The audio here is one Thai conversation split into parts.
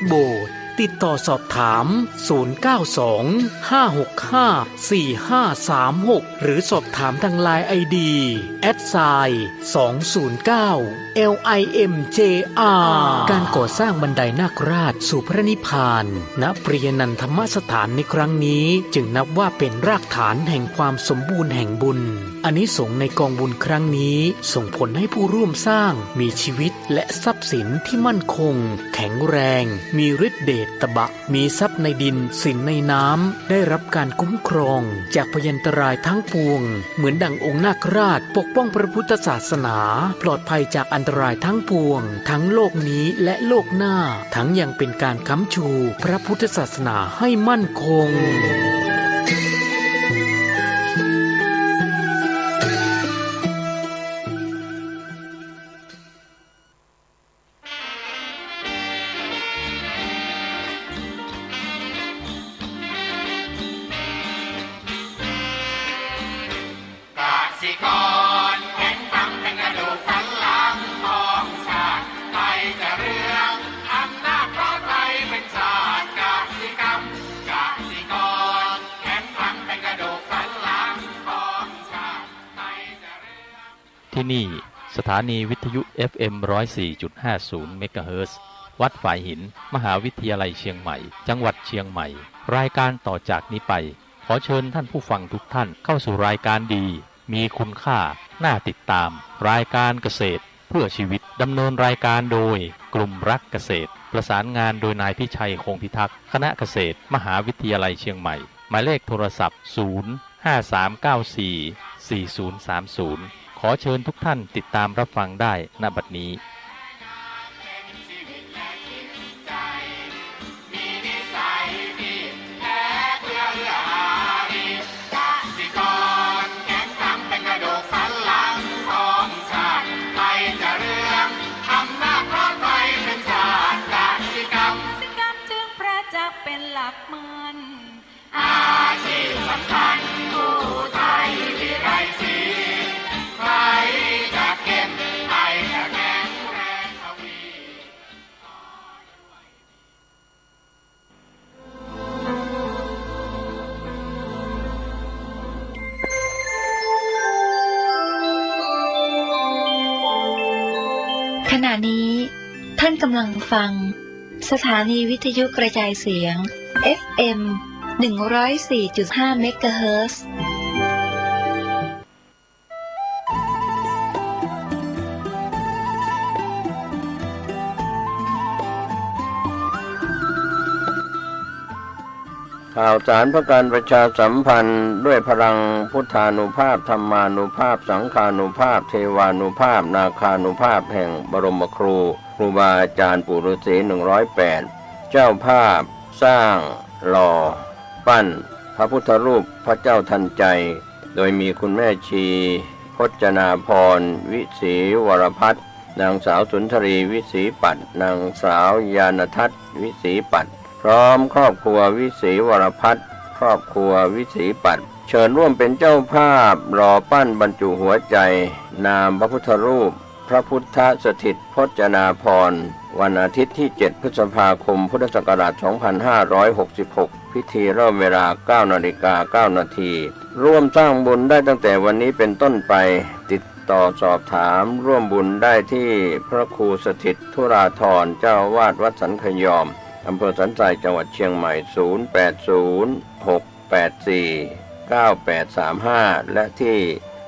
โบสถ์ติดต่อสอบถาม092-565-4536หรือสอบถามทาง LINE ID @209 LIMJR การก่อสร้างบันไดนาคราชสู่พระนิพพานณปริยนันทธรรมสถานในครั้งนี้จึงนับว่าเป็นรากฐานแห่งความสมบูรณ์แห่งบุญอานิสงส์ในกองบุญครั้งนี้ส่งผลให้ผู้ร่วมสร้างมีชีวิตและทรัพย์สินที่มั่นคงแข็งแรงมีฤทธิ์เดชตบะมีทรัพย์ในดินสินในน้ำได้รับการคุ้มครองจากพยันตรายทั้งปวงเหมือนดั่งองค์นาคราชปกป้องพระพุทธศาสนาปลอดภัยจากอันตรายทั้งปวงทั้งโลกนี้และโลกหน้าทั้งยังเป็นการค้ำชูพระพุทธศาสนาให้มั่นคงที่นี่สถานีวิทยุ FM 104.50 เมกะเฮิรตซ์วัดฝายหินมหาวิทยาลัยเชียงใหม่จังหวัดเชียงใหม่รายการต่อจากนี้ไปขอเชิญท่านผู้ฟังทุกท่านเข้าสู่รายการดีมีคุณค่าน่าติดตามรายการเกษตรเพื่อชีวิตดำเนินรายการโดยกลุ่มรักเกษตรประสานงานโดยนายพิชัยคงพิทักษ์คณะเกษตรมหาวิทยาลัยเชียงใหม่หมายเลขโทรศัพท์053944030ขอเชิญทุกท่านติดตามรับฟังได้ณบัดนี้เป็นหลักมันอาชีพสำคัญผู้ไทยที่ไร้สีใครจะเก็บใครจะแข็งแรงทวีขณะนี้ท่านกำลังฟังสถานีวิทยุกระจายเสียง FM 104.5 เมกะเฮิรตซ์ข่าวสารเพื่อการประชาสัมพันธ์ด้วยพลังพุทธานุภาพธรรมานุภาพสังฆานุภาพเทวานุภาพนาคานุภาพแห่งบรมครูครูบาอาจารย์ปู่ฤาษี108เจ้าภาพสร้างหล่อปั้นพระพุทธรูปพระเจ้าทันใจโดยมีคุณแม่ชีพจนาพรวิศรีวรพัฒน์นางสาวสุนทรีวิศรีปัตย์นางสาวยานทัศน์วิศรีปัตย์พร้อมครอบครัววิศรีวรพัฒน์ครอบครัววิศรีปัตย์เชิญร่วมเป็นเจ้าภาพหล่อปั้นบรรจุหัวใจนามพระพุทธรูปพระพุทธสถิตพจนาภรณ์วันอาทิตย์ที่7พฤษภาคมพุทธศักราช2566พิธีเริ่มเวลา 9:09 น.ร่วมสร้างบุญได้ตั้งแต่วันนี้เป็นต้นไปติดต่อสอบถามร่วมบุญได้ที่พระครูสถิตธุราธรเจ้าวาดวัดสันขยอมอำเภอสันทรายจังหวัดเชียงใหม่0806849835และที่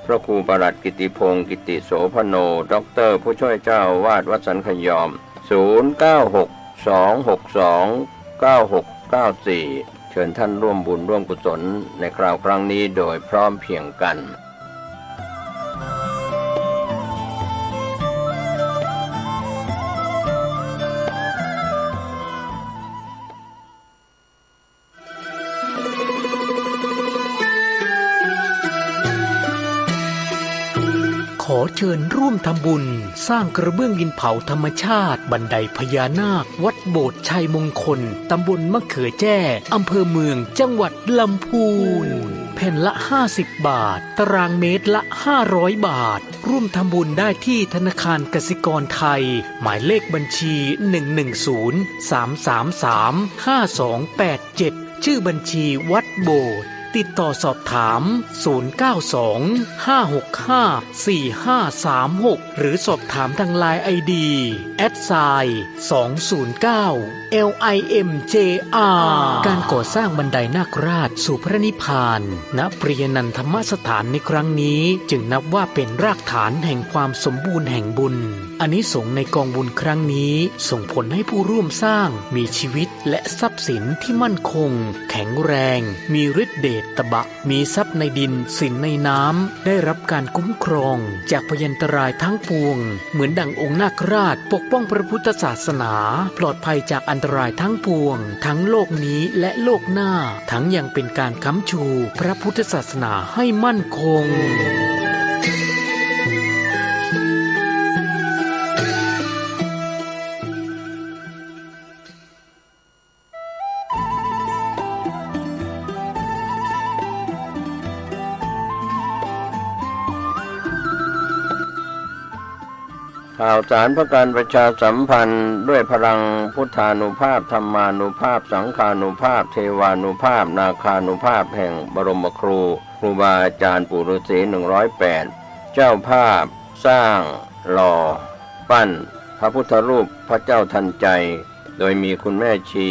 พระครูประหลัดกิติพงศ์กิติโสพโนด็อกเตอร์ผู้ช่วยเจ้าวาดวัดสันขยอม0962629694เชิญท่านร่วมบุญร่วมกุศลในคราวครั้งนี้โดยพร้อมเพรียงกัน ข อเชิญร่วมทำบุญสร้างกระเบื้องดินเผาธรรมชาติบันไดพญานาควัดโบสถ์ชัยมงคลตำบลมะเขือแจ้อำเภอเมืองจังหวัดลำพูนแผ่นละ50 บาทตารางเมตรละ500 บาทร่วมทำบุญได้ที่ธนาคารกสิกรไทยหมายเลขบัญชี110-333-5287ชื่อบัญชีวัดโบสถ์ติดต่อสอบถาม092-565-4536หรือสอบถามทางไลน์ ID @209 LIMJR การก่อสร้างบันไดนาคราชสู่พระนิพพานณปริยนันทธรรมสถานในครั้งนี้จึงนับว่าเป็นรากฐานแห่งความสมบูรณ์แห่งบุญอานิสงส์ในกองบุญครั้งนี้ส่งผลให้ผู้ร่วมสร้างมีชีวิตและทรัพย์สินที่มั่นคงแข็งแรงมีฤทธิ์เดชตบะมีทรัพย์ในดินสินในน้ำได้รับการคุ้มครองจากพยันตรายทั้งปวงเหมือนดั่งองค์นาคราชปกป้องพระพุทธศาสนาปลอดภัยจากอันตรายทั้งปวงทั้งโลกนี้และโลกหน้าทั้งยังเป็นการค้ำชูพระพุทธศาสนาให้มั่นคงข่าวสารเพื่อการประชาสัมพันธ์ด้วยพลังพุทธานุภาพธรรมานุภาพสังฆานุภาพเทวานุภาพนาคานุภาพแห่งบรมครูครูบาอาจารย์ปู่ฤาษี108เจ้าภาพสร้างหล่อปั้นพระพุทธรูปพระเจ้าทันใจโดยมีคุณแม่ชี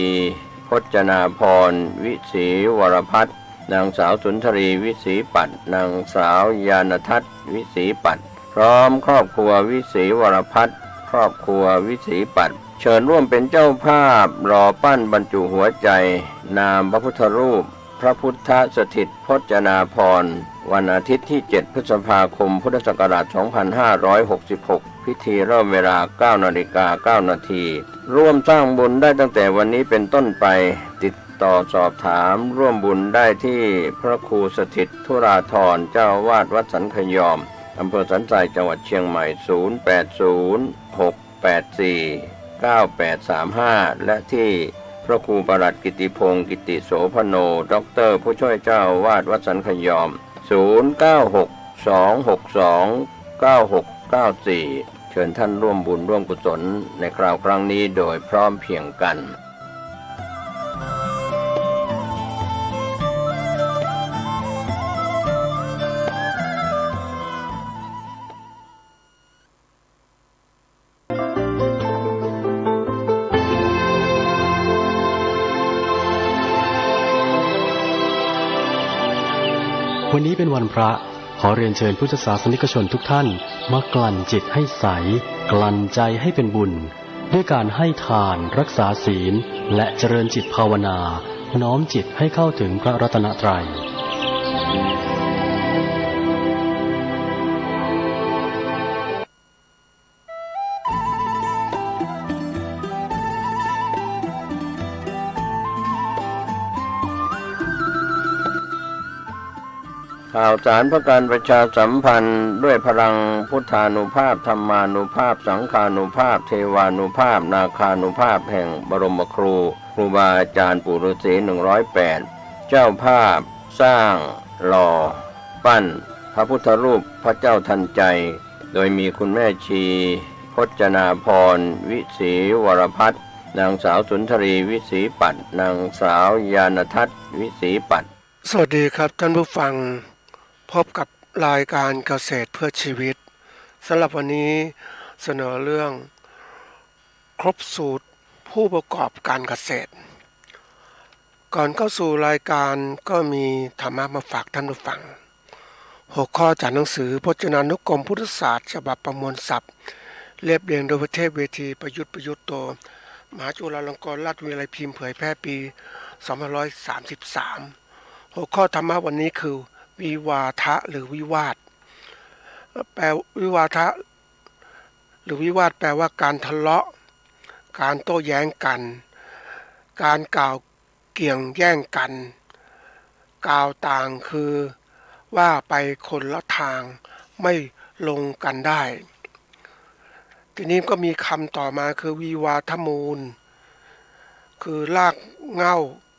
พจนาพรวิศรีวรพัฒน์นางสาวสุนทรีวิศรีปัตย์นางสาวยานทัศน์วิศรีปัตย์พร้อมครอบครัววิศรีวรพัฒน์ครอบครัววิศรีปัตย์เชิญร่วมเป็นเจ้าภาพหล่อปั้นบรรจุหัวใจนามพระพุทธรูปพระพุทธสถิตพจนาพรณ์วันอาทิตย์ที่7พฤษภาคมพุทธศักราช2566พิธีเริ่มเวลา 9:09 น.ร่วมสร้างบุญได้ตั้งแต่วันนี้เป็นต้นไปติดต่อสอบถามร่วมบุญได้ที่พระครูสถิตธุราธรเจ้าอาวาสวัดสันขยอมอำเภอสันทรายจังหวัดเชียงใหม่0806849835และที่พระครูประหลัดกิติพงศ์กิติโสพโนด็อกเตอร์ผู้ช่วยเจ้าอาวาสวัดสันขยอม0962629694เชิญท่านร่วมบุญร่วมกุศลในคราวครั้งนี้โดยพร้อมเพรียงกันวันนี้เป็นวันพระขอเรียนเชิญพุทธศาสนิกชนทุกท่านมากลั่นจิตให้ใสกลั่นใจให้เป็นบุญด้วยการให้ทานรักษาศีลและเจริญจิตภาวนาน้อมจิตให้เข้าถึงพระรัตนตรัยข่าวสารเพื่อการประชาสัมพันธ์ด้วยพลังพุทธานุภาพธรรมานุภาพสังฆานุภาพเทวานุภาพนาคานุภาพแห่งบรมครูครูบาอาจารย์ปู่ฤาษี108เจ้าภาพสร้างหล่อปั้นพระพุทธรูปพระเจ้าทันใจโดยมีคุณแม่ชีพจนาพรวิศรีวรพัฒน์นางสาวสุนทรีวิศรีปัตย์นางสาวยานทัศน์วิศรีปัตย์สวัสดีครับท่านผู้ฟังพบกับรายการเกษตรเพื่อชีวิตสำหรับวันนี้เสนอเรื่องครบสูตรผู้ประกอบการเกษตรก่อนเข้าสู่รายการก็มีธรรมะมาฝากท่านผู้ฟังหัวข้อจากหนังสือพจนานุกรมพุทธศาสตร์ฉบับประมวลศัพท์เรียบเรียงโดยประเทศเวทีประยุทธ์โตมหาจุฬาลงกรณราชวิทยาลัยพิมพ์เผยแพร่ปี2533หัวข้อธรรมะวันนี้คือวิวาทะหรือวิวาทแปลวิวาทะหรือวิวาทแปลว่าการทะเลาะการโต้แย้งกันการกล่าวเกี่ยงแย่งกันกล่าวต่างคือว่าไปคนละทางไม่ ลงกันได้ ทีนี้ก็มีคำต่อมาคือวิวาทมูลคือรากเหง้า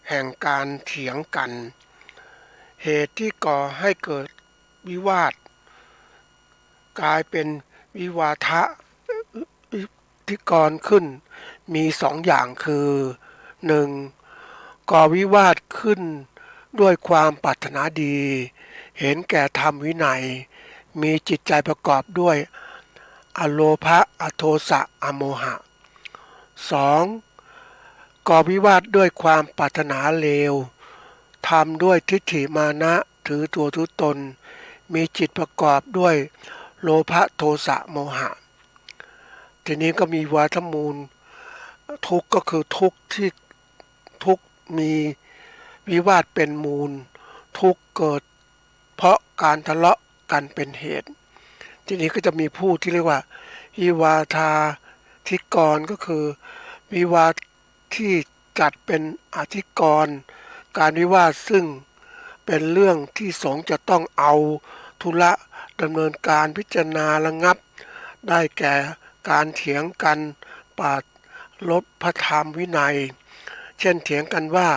แห่งการเถียงกัน เหตุที่ก่อให้เกิดวิวาทกลายเป็นวิวาทะที่ก่อนขึ้นมีสองอย่างคือ 1. ก่อวิวาทขึ้นด้วยความปรารถนาดีเห็นแก่ธรรมวินัยมีจิตใจประกอบด้วยอโลภะอโทสะอโมหะ 2. ก่อวิวาทด้วยความปรารถนาเลวทำด้วยทิฏฐิมานะถือตัวถือตนมีจิตประกอบด้วยโลภะโทสะโมหะ ทีนี้ก็มีวาทมูลทุกข์ก็คือทุกข์ที่ทุกข์มีวิวาทเป็นมูลทุกข์เกิดเพราะการทะเลาะกันเป็นเหตุทีนี้ก็จะมีผู้ที่เรียกว่าวิวาทาธิกรก็คือวิวาทที่จัดเป็นอธิกรณ์การวิวาทซึ่งเป็นเรื่องที่สงฆ์จะต้องเอาธุระดำเนินการพิจารณาระงับได้แก่การเถียงกันปราศลบพระธรรมวินัยเช่นเถียงกันว่า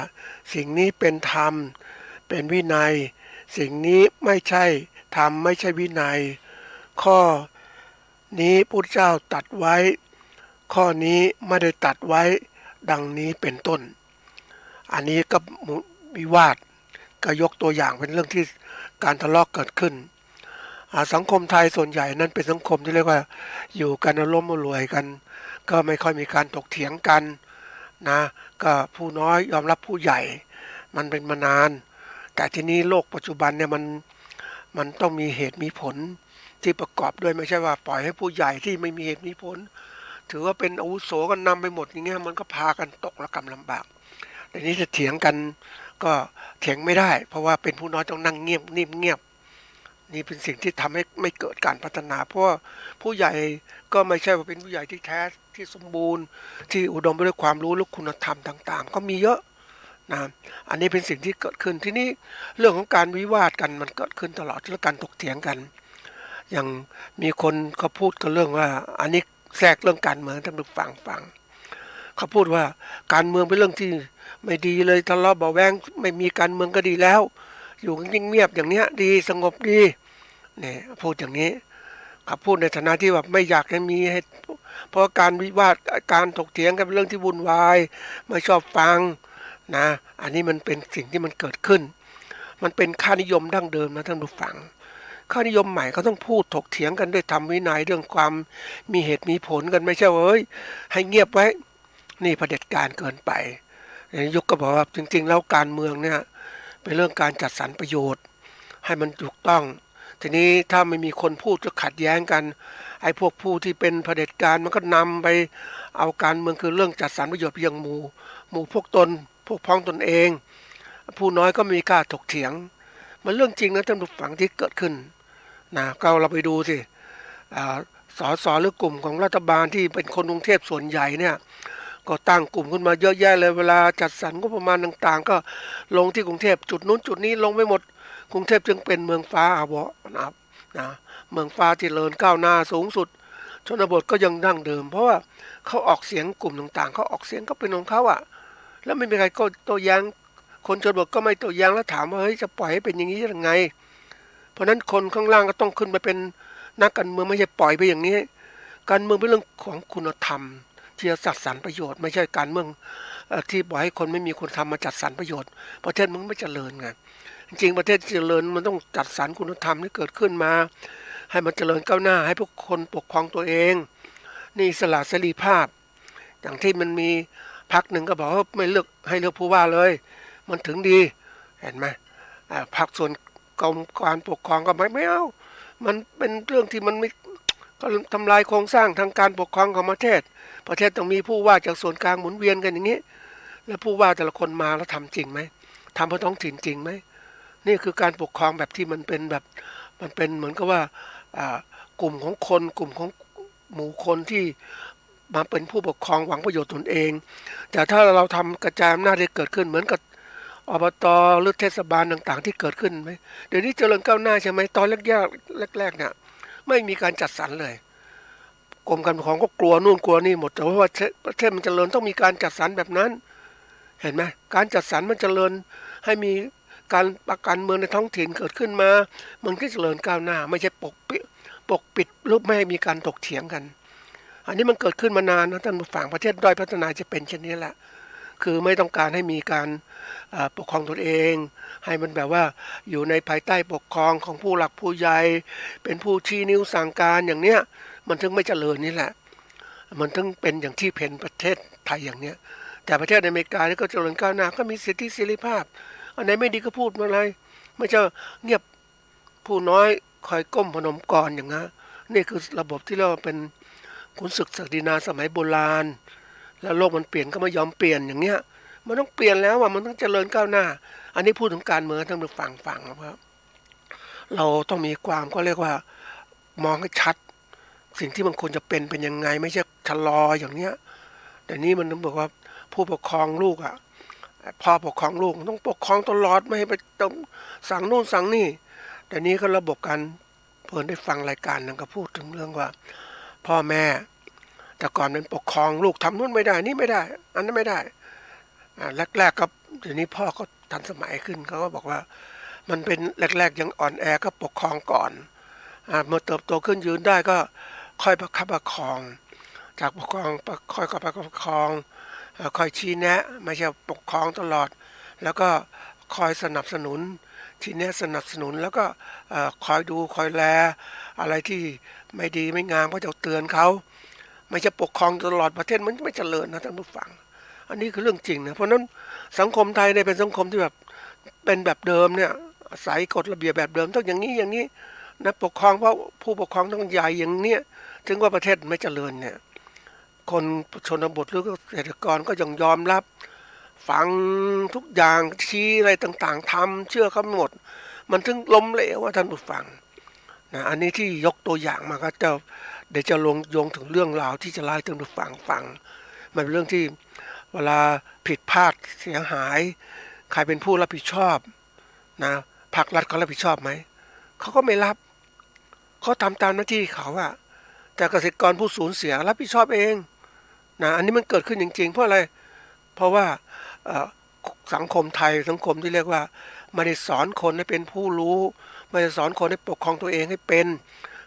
สิ่งนี้เป็นธรรมเป็นวินัยสิ่งนี้ไม่ใช่ธรรมไม่ใช่วินัยข้อนี้พุทธเจ้าตรัสไว้ข้อนี้ไม่ได้ตรัสไว้ดังนี้เป็นต้นอันนี้ก็วิวาทก็ยกตัวอย่างเป็นเรื่องที่การทะเลาะเกิดขึ้นสังคมไทยส่วนใหญ่นั้นเป็นสังคมที่เรียกว่าอยู่กันอารมณ์รวยกันก็ไม่ค่อยมีการถกเถียงกันนะก็ผู้น้อยยอมรับผู้ใหญ่มันเป็นมานานแต่ทีนี้โลกปัจจุบันเนี่ยมันต้องมีเหตุมีผลที่ประกอบด้วยไม่ใช่ว่าปล่อยให้ผู้ใหญ่ที่ไม่มีเหตุมีผลถือว่าเป็นอาวุโสกันนำไปหมดอย่างเงี้ยมันก็พากันตกระกำลำบากแต่นี้จะเถียงกันก็เถียงไม่ได้เพราะว่าเป็นผู้น้อยต้องนั่งเงียบนิ่มเงียบนี่เป็นสิ่งที่ทำให้ไม่เกิดการพัฒนาเพราะว่าผู้ใหญ่ก็ไม่ใช่ว่าเป็นผู้ใหญ่ที่แท้ที่สมบูรณ์ที่อุดมไปด้วยความรู้และคุณธรรมต่างๆก็มีเยอะนะอันนี้เป็นสิ่งที่เกิดขึ้นที่นี่เรื่องของการวิวาทกันมันเกิดขึ้นตลอดและการถกเถียงกันอย่างมีคนเขาพูดกันเรื่องว่าอันนี้แทรกเรื่องการเมืองท่านผู้ฟังเขาพูดว่าการเมืองเป็นเรื่องที่ไม่ดีเลยทะเลาะเบาะแว้งไม่มีการเมืองก็ดีแล้วอยู่เงียบๆอย่างเนี้ยดีสงบดีเนี่ยพูดอย่างนี้เขาพูดในฐานะที่แบบไม่อยากให้มีให้เพราะการวิวาทการถกเถียงกันเป็นเรื่องที่วุ่นวายไม่ชอบฟังนะอันนี้มันเป็นสิ่งที่มันเกิดขึ้นมันเป็นค่านิยมดั้งเดิมนะท่านผู้ฟังค่านิยมใหม่เขาต้องพูดถกเถียงกันด้วยธรรมวินัยเรื่องความมีเหตุมีผลกันไม่ใช่เอ้ยให้เงียบไว้นี่เผด็จการเกินไปยุคก็บอกว่าจริงๆแล้วการเมืองเนี่ยเป็นเรื่องการจัดสรรประโยชน์ให้มันถูกต้องทีนี้ถ้าไม่มีคนพูดจะขัดแย้งกันไอ้พวกผู้ที่เป็นเผด็จการมันก็นำไปเอาการเมืองคือเรื่องจัดสรรประโยชน์เพียงหมู่พวกตนพวกพ้องตนเองผู้น้อยก็มีกล้าถกเถียงมันเรื่องจริงนะท่านผู้ฟังที่เกิดขึ้นนะก็เราไปดูสิสสหรือกลุ่มของรัฐบาลที่เป็นคนกรุงเทพส่วนใหญ่เนี่ยก็ตั้งกลุ่มขึ้นมาเยอะแยะเลยเวลาจัดสรรงบประมาณต่างๆก็ลงที่กรุงเทพจุดนู้นจุดนี้ลงไปหมดกรุงเทพจึงเป็นเมืองฟ้าอาเบาะนะเมืองฟ้าที่เจริญก้าวหน้าสูงสุดชนบทก็ยังดั้งเดิมเพราะว่าเขาออกเสียงกลุ่มต่างๆเขาออกเสียงก็เป็นของเขาอ่ะแล้วไม่มีใครก็โต้แย้งคนชนบทก็ไม่โต้แย้งแล้วถามว่าเฮ้ยจะปล่อยให้เป็นอย่างนี้ยังไงเพราะนั้นคนข้างล่างก็ต้องขึ้นไปเป็นนักการเมืองไม่ใช่ปล่อยไปอย่างนี้การเมืองเป็นเรื่องของคุณธรรมที่จะจัดสรรประโยชน์ไม่ใช่การเมืองที่ปล่อยให้คนไม่มีคุณธรรมมาจัดสรรประโยชน์ประเทศมึงไม่เจริญไงจริงๆประเทศเจริญมันต้องจัดสรรคุณธรรมที่เกิดขึ้นมาให้มันเจริญก้าวหน้าให้พวกคนปกครองตัวเองนี่อิสละเสรีภาพอย่างที่มันมีพรรคหนึ่งก็บอกว่าไม่เลือกให้เลือกผู้ว่าเลยมันถึงดีเห็นไหมพรรคส่วนกรมการปกครองก็ไม่เอามันเป็นเรื่องที่มันไม่ก็ทำลายโครงสร้างทางการปกครองของประเทศต้องมีผู้ว่าจากส่วนกลางหมุนเวียนกันอย่างนี้แล้วผู้ว่าแต่ละคนมาแล้วทำจริงไหมทำเพื่อท้องถิ่นจริงไหมนี่คือการปกครองแบบที่มันเป็นแบบมันเป็นเหมือนกับว่ากลุ่มของคนกลุ่มของหมู่คนที่มาเป็นผู้ปกครองหวังประโยชน์ตนเองแต่ถ้าเราทำกระจายอำนาจให้เกิดขึ้นเหมือนกับอบต.หรือเทศบาลต่างๆที่เกิดขึ้นไหมเดี๋ยวนี้เจริญก้าวหน้าใช่ไหมตอนแรกเนี่ย ไม่มีการจัดสรรเลยกรมการปกครองก็กลัวนู่นกลัวนี่หมดแต่ว่าประเทศมันเจริญต้องมีการจัดสรรแบบนั้นเห็นไหมการจัดสรรมันเจริญให้มีการประกันเมืองในท้องถิ่นเกิดขึ้นมามันก็เจริญก้าวหน้าไม่ใช่ปกปิดหรือไม่ให้มีการถกเถียงกันอันนี้มันเกิดขึ้นมานานนะท่านผู้ฟังประเทศด้อยพัฒนาจะเป็นเช่นนี้แหละคือไม่ต้องการให้มีการปกครองตนเองให้มันแบบว่าอยู่ในภายใต้ปกครองของผู้หลักผู้ใหญ่เป็นผู้ชี้นิ้วสั่งการอย่างเนี้ยมันถึงไม่เจริญนี่แหละมันถึงเป็นอย่างที่เป็นประเทศไทยอย่างเนี้ยแต่ประเทศอเมริกานี่ก็เจริญก้าวหน้าก็มีสิทธิเสรีภาพอันไหนไม่ดีก็พูดมาเลยไม่ใช่เงียบผู้น้อยคอยก้มพนมกรอย่างนั้นนี่คือระบบที่เราเป็นขุนศึกศักดินาสมัยโบราณแล้วโลกมันเปลี่ยนก็ไม่ยอมเปลี่ยนอย่างเนี้ยมันต้องเปลี่ยนแล้วว่ามันต้องเจริญก้าวหน้าอันนี้พูดถึงการเมืองท่านผู้ฟังนะครับเราต้องมีความก็เรียกว่ามองให้ชัดสิ่งที่มันควรจะเป็นยังไงไม่ใช่ชะลออย่างเนี้ยแต่นี้มันต้องบอกว่าผู้ปกครองลูกพ่อปกครองลูกต้องปกครองตลอดไม่ให้ไปสั่งนู่นสั่งนี่แต่นี้ก็ระบบการเพิ่นได้ฟังรายการนึงก็พูดถึงเรื่องว่าพ่อแม่แต่ก่อนเป็นปกครองลูกทำนู่นไม่ได้นี่ไม่ได้อันนั้นไม่ได้แรกๆก็เดี๋ยวนี้พ่อก็ทันสมัยขึ้นเขาก็บอกว่ามันเป็นแรกๆยังอ่อนแอก็ปกครองก่อนเมื่อเติบโตขึ้นยืนได้ก็ค่อยประคับประคองจากปกครองค่อยประคับประคองค่อยชี้แนะไม่ใช่ปกครองตลอดแล้วก็คอยสนับสนุนชี้แนะสนับสนุนแล้วก็คอยดูคอยแลอะไรที่ไม่ดีไม่งามก็จะเตือนเขาไม่ใช่ปกครองตลอดประเทศมันไม่เจริญนะท่านผู้ฟังอันนี้คือเรื่องจริงนะเพราะนั้นสังคมไทยเนี่ยเป็นสังคมที่แบบเป็นแบบเดิมเนี่ยอาศัยกฎระเบียบแบบเดิมต้องอย่างนี้นะปกครองเพราะผู้ปกครองต้องใหญ่อย่างเนี้ยถึงว่าประเทศไม่เจริญเนี่ยคนชนบทหรือเกษตรกรก็ยังยอมรับฟังทุกอย่างชี้อะไรต่างๆทำเชื่อเขาหมดมันถึงล้มเหลวว่าท่านผู้ฟังนะอันนี้ที่ยกตัวอย่างมาก็จะเดี๋ยวจะลงโยงถึงเรื่องราวที่จะเล่าให้ท่านผู้ฟังมันเป็นเรื่องที่เวลาผิดพลาดเสียหายใครเป็นผู้รับผิดชอบนะภาครัฐเขารับผิดชอบไหมเขาก็ไม่รับเขาทำตามหน้าที่เขาอะแต่เกษตรกรผู้สูญเสียรับผิดชอบเองนะอันนี้มันเกิดขึ้นจริงๆเพราะอะไรเพราะว่าสังคมไทยสังคมที่เรียกว่าไม่ได้สอนคนให้เป็นผู้รู้ไม่ได้สอนคนให้ปกครองตัวเองให้เป็น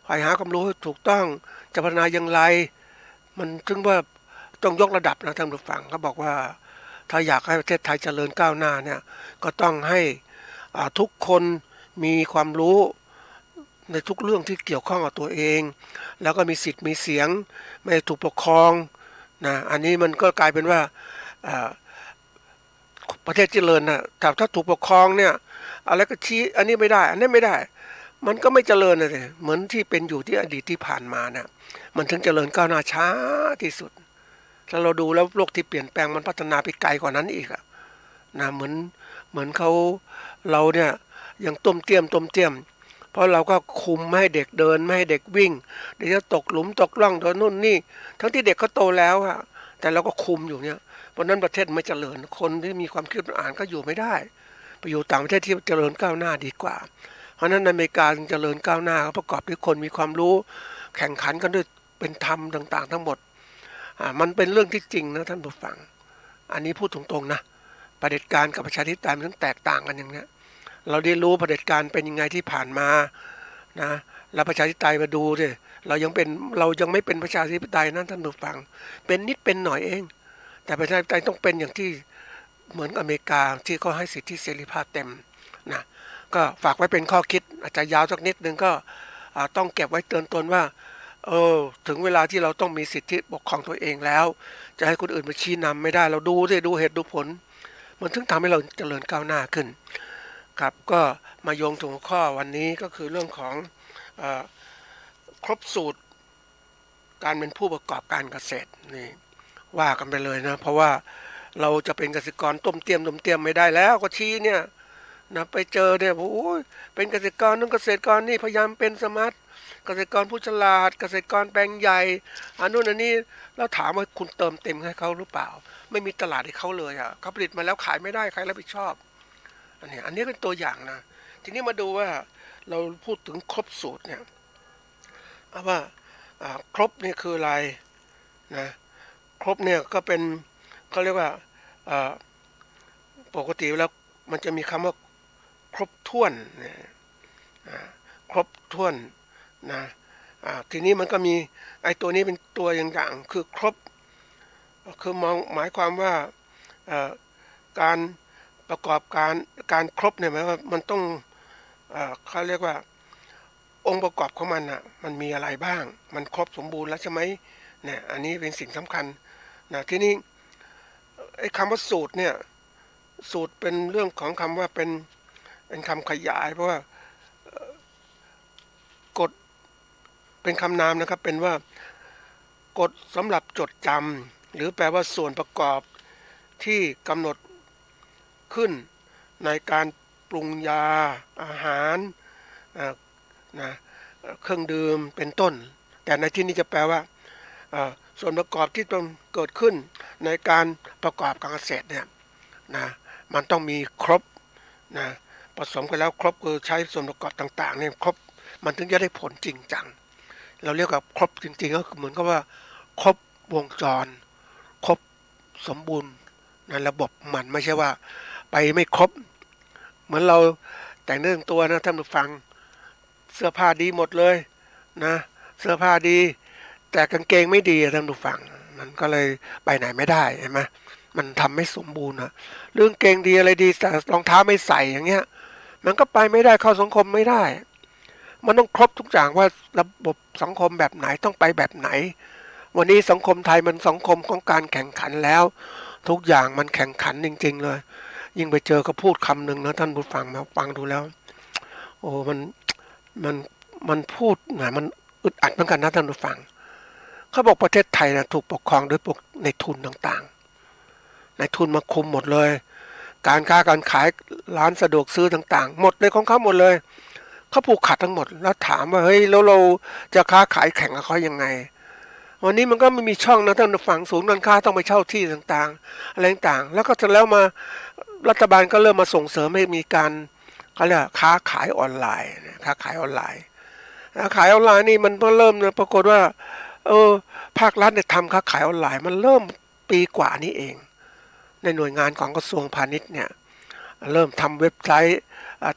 คอยหาความรู้ให้ถูกต้องจะพัฒนาอย่างไรมันถึงว่าต้องยกระดับนะท่านผู้ฟังเขาบอกว่าถ้าอยากให้ประเทศไทยเจริญก้าวหน้าเนี่ยก็ต้องให้ทุกคนมีความรู้ในทุกเรื่องที่เกี่ยวข้องกับตัวเองแล้วก็มีสิทธิ์มีเสียงไม่ถูกปกครองนะอันนี้มันก็กลายเป็นว่าประเทศเจริญนะแต่ถ้าถูกปกครองเนี่ยอะไรก็ชี้อันนี้ไม่ได้อันนี้ไม่ได้มันก็ไม่เจริญเลยเหมือนที่เป็นอยู่ที่อดีตที่ผ่านมานะมันถึงเจริญก้าวหน้าช้าที่สุดถ้าเราดูแล้วโลกที่เปลี่ยนแปลงมันพัฒนาไปไกลกว่านั้นอีกนะเหมือนเราเนี่ยยังต้มเตี้ยมเพราะเราก็คุมไม่ให้เด็กเดินไม่ให้เด็กวิ่งเดี๋ยวจะตกหลุมตกร่องโดนนู่นนี่ทั้งที่เด็กเขาโตแล้วแต่เราก็คุมอยู่เนี่ยเพราะนั้นประเทศไม่เจริญคนที่มีความคิดอ่านก็อยู่ไม่ได้ไปอยู่ต่างประเทศที่เจริญก้าวหน้าดีกว่าเพราะนั้นอเมริกาเจริญก้าวหน้าประกอบด้วยคนมีความรู้แข่งขันกันด้วยเป็นธรรมต่างๆทั้งหมดมันเป็นเรื่องที่จริงนะท่านผู้ฟังอันนี้พูดตรงๆนะเผด็จการกับประชาธิปไตยมันแตกต่างกันอย่างนี้เราได้รู้เผด็จการเป็นยังไงที่ผ่านมานะแล้วประชาธิปไตยมาดูสิเรายังไม่เป็นประชาธิปไตยนั้นท่านผู้ฟังเป็นนิดเป็นหน่อยเองแต่ประชาธิปไตยต้องเป็นอย่างที่เหมือนอเมริกาที่เขาให้สิทธิเสรีภาพเต็มนะก็ฝากไว้เป็นข้อคิดอาจจะยาวสักนิดนึงก็ต้องเก็บไว้เตือนตนว่าถึงเวลาที่เราต้องมีสิทธิปกครองตัวเองแล้วจะให้คนอื่นมาชี้นำไม่ได้เราดูสิดูเหตุดูผลมันถึงทำให้เราเจริญก้าวหน้าขึ้นครับก็มาโยงถึงหัวข้อวันนี้ก็คือเรื่องของครบสูตรการเป็นผู้ประกอบการเกษตรนี่ว่ากันไปเลยนะเพราะว่าเราจะเป็นเกษตรกรต้มเตี้ยมไม่ได้แล้วก็ชี้เนี่ยนะไปเจอเนี่ยโอ้ยเป็นเกษตรกรนึงเกษตรกรนี่พยายามเป็นสมาร์ทเกษตรกรผู้ฉลาดเกษตรกรแปลงใหญ่อันนู้นอันนี้แล้วถามว่าคุณเติมเต็มให้เขาหรือเปล่าไม่มีตลาดให้เขาเลยเขาผลิตมาแล้วขายไม่ได้ใครรับผิดชอบอันนี้เป็นตัวอย่างนะทีนี้มาดูว่าเราพูดถึงครบสูตรเนี่ย ว่าครบนี่คืออะไรนะครบเนี่ยก็เป็นเขาเรียกว่าปกติแล้วมันจะมีคำว่าครบถ้วนครบถ้วนนะทีนี้มันก็มีไอ้ตัวนี้เป็นตัวอย่างคือครบคือหมายความว่าการประกอบการครบเนี่ยหมายว่ามันต้องเขาเรียกว่าองค์ประกอบของมันอ่ะมันมีอะไรบ้างมันครบสมบูรณ์แล้วใช่ไหมเนี่ยอันนี้เป็นสิ่งสำคัญนะที่นี้ไอ้คำว่าสูตรเนี่ยสูตรเป็นเรื่องของคำว่าเป็นคำขยายเพราะว่ากฎเป็นคำนามนะครับเป็นว่ากฎสำหรับจดจำหรือแปลว่าส่วนประกอบที่กำหนดขึ้นในการปรุงยาอาหารนะเครื่องดื่มเป็นต้นแต่ในที่นี้จะแปลว่าส่วนประกอบที่ต้องเกิดขึ้นในการประกอบการเกษตรเนี่ยนะมันต้องมีครบนะผสมกันแล้วครบคือใช้ส่วนประกอบต่างๆเนี่ยครบมันถึงจะได้ผลจริงจังเราเรียกว่าครบจริงๆก็เหมือนกับว่าครบวงจรครบสมบูรณ์ในระบบมันไม่ใช่ว่าไปไม่ครบเหมือนเราแต่งเนื้อตัวนะท่านผู้ฟังเสื้อผ้าดีหมดเลยนะเสื้อผ้าดีแต่กางเกงไม่ดีท่านผู้ฟังมันก็เลยไปไหนไม่ได้เห็นไหมมันทำไม่สมบูรณ์นะเรื่องเกงดีอะไรดีแต่รองเท้าไม่ใส่อย่างเงี้ยมันก็ไปไม่ได้เข้าสังคมไม่ได้มันต้องครบทุกอย่างว่าระบบสังคมแบบไหนต้องไปแบบไหนวันนี้สังคมไทยมันสังคมของการแข่งขันแล้วทุกอย่างมันแข่งขันจริงๆเลยยิ่งไปเจอก็พูดคำหนึ่งนะท่านผู้ฟังมาฟังดูแล้วโอ้มันพูดนะมันอึดอัดเหมือนกันนะท่านผู้ฟังเขาบอกประเทศไทยนะถูกปกครองโดยพวกในทุนต่างๆในทุนมาคุมหมดเลยการค้าการขายร้านสะดวกซื้อต่างๆหมดเลยของเขาหมดเลยเขาผูกขาดทั้งหมดแล้วถามว่าเฮ้ยแล้วเราจะค้าขายแข่งกับเขายังไงวันนี้มันก็ไม่มีช่องนะท่านผู้ฟังศูนย์การค้าต้องไปเช่าที่ต่างๆอะไรต่างๆแล้วก็จะแล้วมารัฐบาลก็เริ่มมาส่งเสริมให้มีการเขาเรียกค้าขายออนไลน์ค้าขายออนไลน์ขายออนไลน์นี่มันก็เริ่มปรากฏว่าภาครัฐเนี่ยทำค้าขายออนไลน์มันเริ่มปีกว่านี้เองในหน่วยงานของกระทรวงพาณิชย์เนี่ยเริ่มทำเว็บไซต์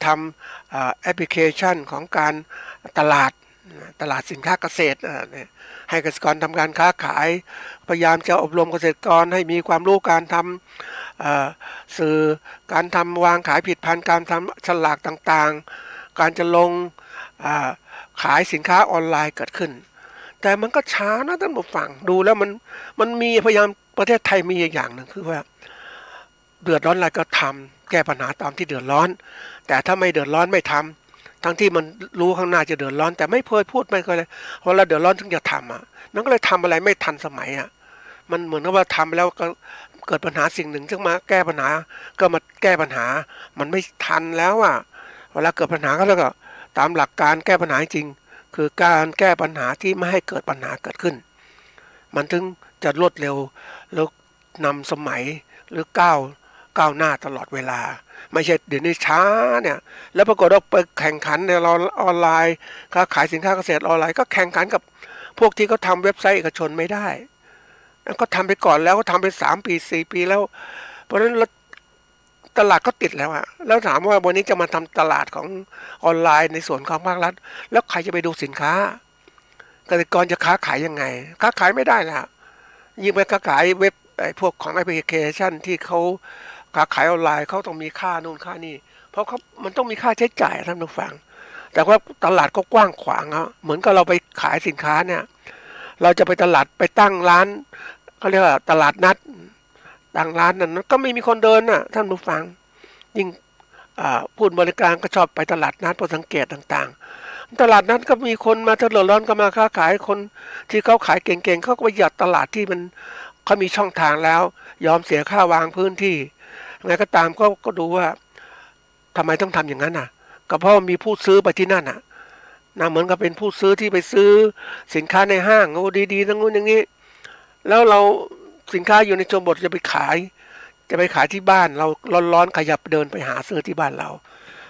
ทำแอปพลิเคชันของการตลาดสินค้าเกษตรให้เกษตรกรทำการค้าขายพยายามจะอบรมเกษตรกรให้มีความรู้การทำสื่อการทำวางขายผลิตภัณฑ์การทำฉลากต่างๆการจะลงขายสินค้าออนไลน์เกิดขึ้นแต่มันก็ช้านะท่านผู้ฟังดูแล้วมันมีพยายามประเทศไทยมีอย่างหนึ่งคือว่าเดือดร้อนอะไรก็ทำแก้ปัญหาตามที่เดือดร้อนแต่ถ้าไม่เดือดร้อนไม่ทำทั้งที่มันรู้ข้างหน้าจะเดือดร้อนแต่ไม่เคยพูดไม่เคยเลยเพราะเราเดือดร้อนถึงจะทำมันก็เลยทำอะไรไม่ทันสมัยมันเหมือนกับว่าทำแล้วก็เกิดปัญหาสิ่งหนึ่งซึ่งมาแก้ปัญหาก็มาแก้ปัญหามันไม่ทันแล้วเวลาเกิดปัญหาก็แล้วก็ตามหลักการแก้ปัญหาจริงคือการแก้ปัญหาที่ไม่ให้เกิดปัญหาเกิดขึ้นมันถึงจะรวดเร็วแล้วนำสมัยหรือก้าวหน้าตลอดเวลาไม่ใช่เดี๋ยวนี้ช้าเนี่ยแล้วปรากฏว่าไปแข่งขันในออนไลน์ค้าขายสินค้าเกษตรออนไลน์ก็แข่งขันกับพวกที่เขาทำเว็บไซต์เอกชนไม่ได้ก็ทำไปก่อนแล้วก็ทำไป3 ปี4 ปีแล้วเพราะฉะนั้นตลาดก็ติดแล้วแล้วถามว่าวันนี้จะมาทำตลาดของออนไลน์ในส่วนของภาครัฐแล้วใครจะไปดูสินค้าเกษตรกรจะค้าขายยังไงค้าขายไม่ได้แล้วยิ่งไปค้าขายเว็บพวกของแอปพลิเคชันที่เขาค้าขายออนไลน์เขาต้องมีค่านู่นค่านี่เพราะมันต้องมีค่าใช้จ่ายท่านผู้ฟังแต่ว่าตลาดก็กว้างขวางเหมือนกับเราไปขายสินค้าเนี่ยเราจะไปตลาดไปตั้งร้านเขาเรียกว่าตลาดนัดตั้งร้านนั้นก็ไม่มีคนเดินท่านผู้ฟังยิ่งผู้บริการก็ชอบไปตลาดนัดเพราะสังเกตต่างๆตลาดนัดก็มีคนมาเดือดร้อนก็มาค้าขายคนที่เขาขายเก่งๆเขาก็ประหยัดตลาดที่มันเขามีช่องทางแล้วยอมเสียค่าวางพื้นที่ไงก็ตามก็ดูว่าทำไมต้องทำอย่างนั้นก็เพราะมีผู้ซื้อไปที่นั่นเหมือนกับเป็นผู้ซื้อที่ไปซื้อสินค้าในห้างโอ้ดีๆทั้งนู้นอย่างนี้แล้วเราสินค้าอยู่ในชนบทจะไปขายที่บ้านเราร้อนๆขยับเดินไปหาซื้อที่บ้านเรา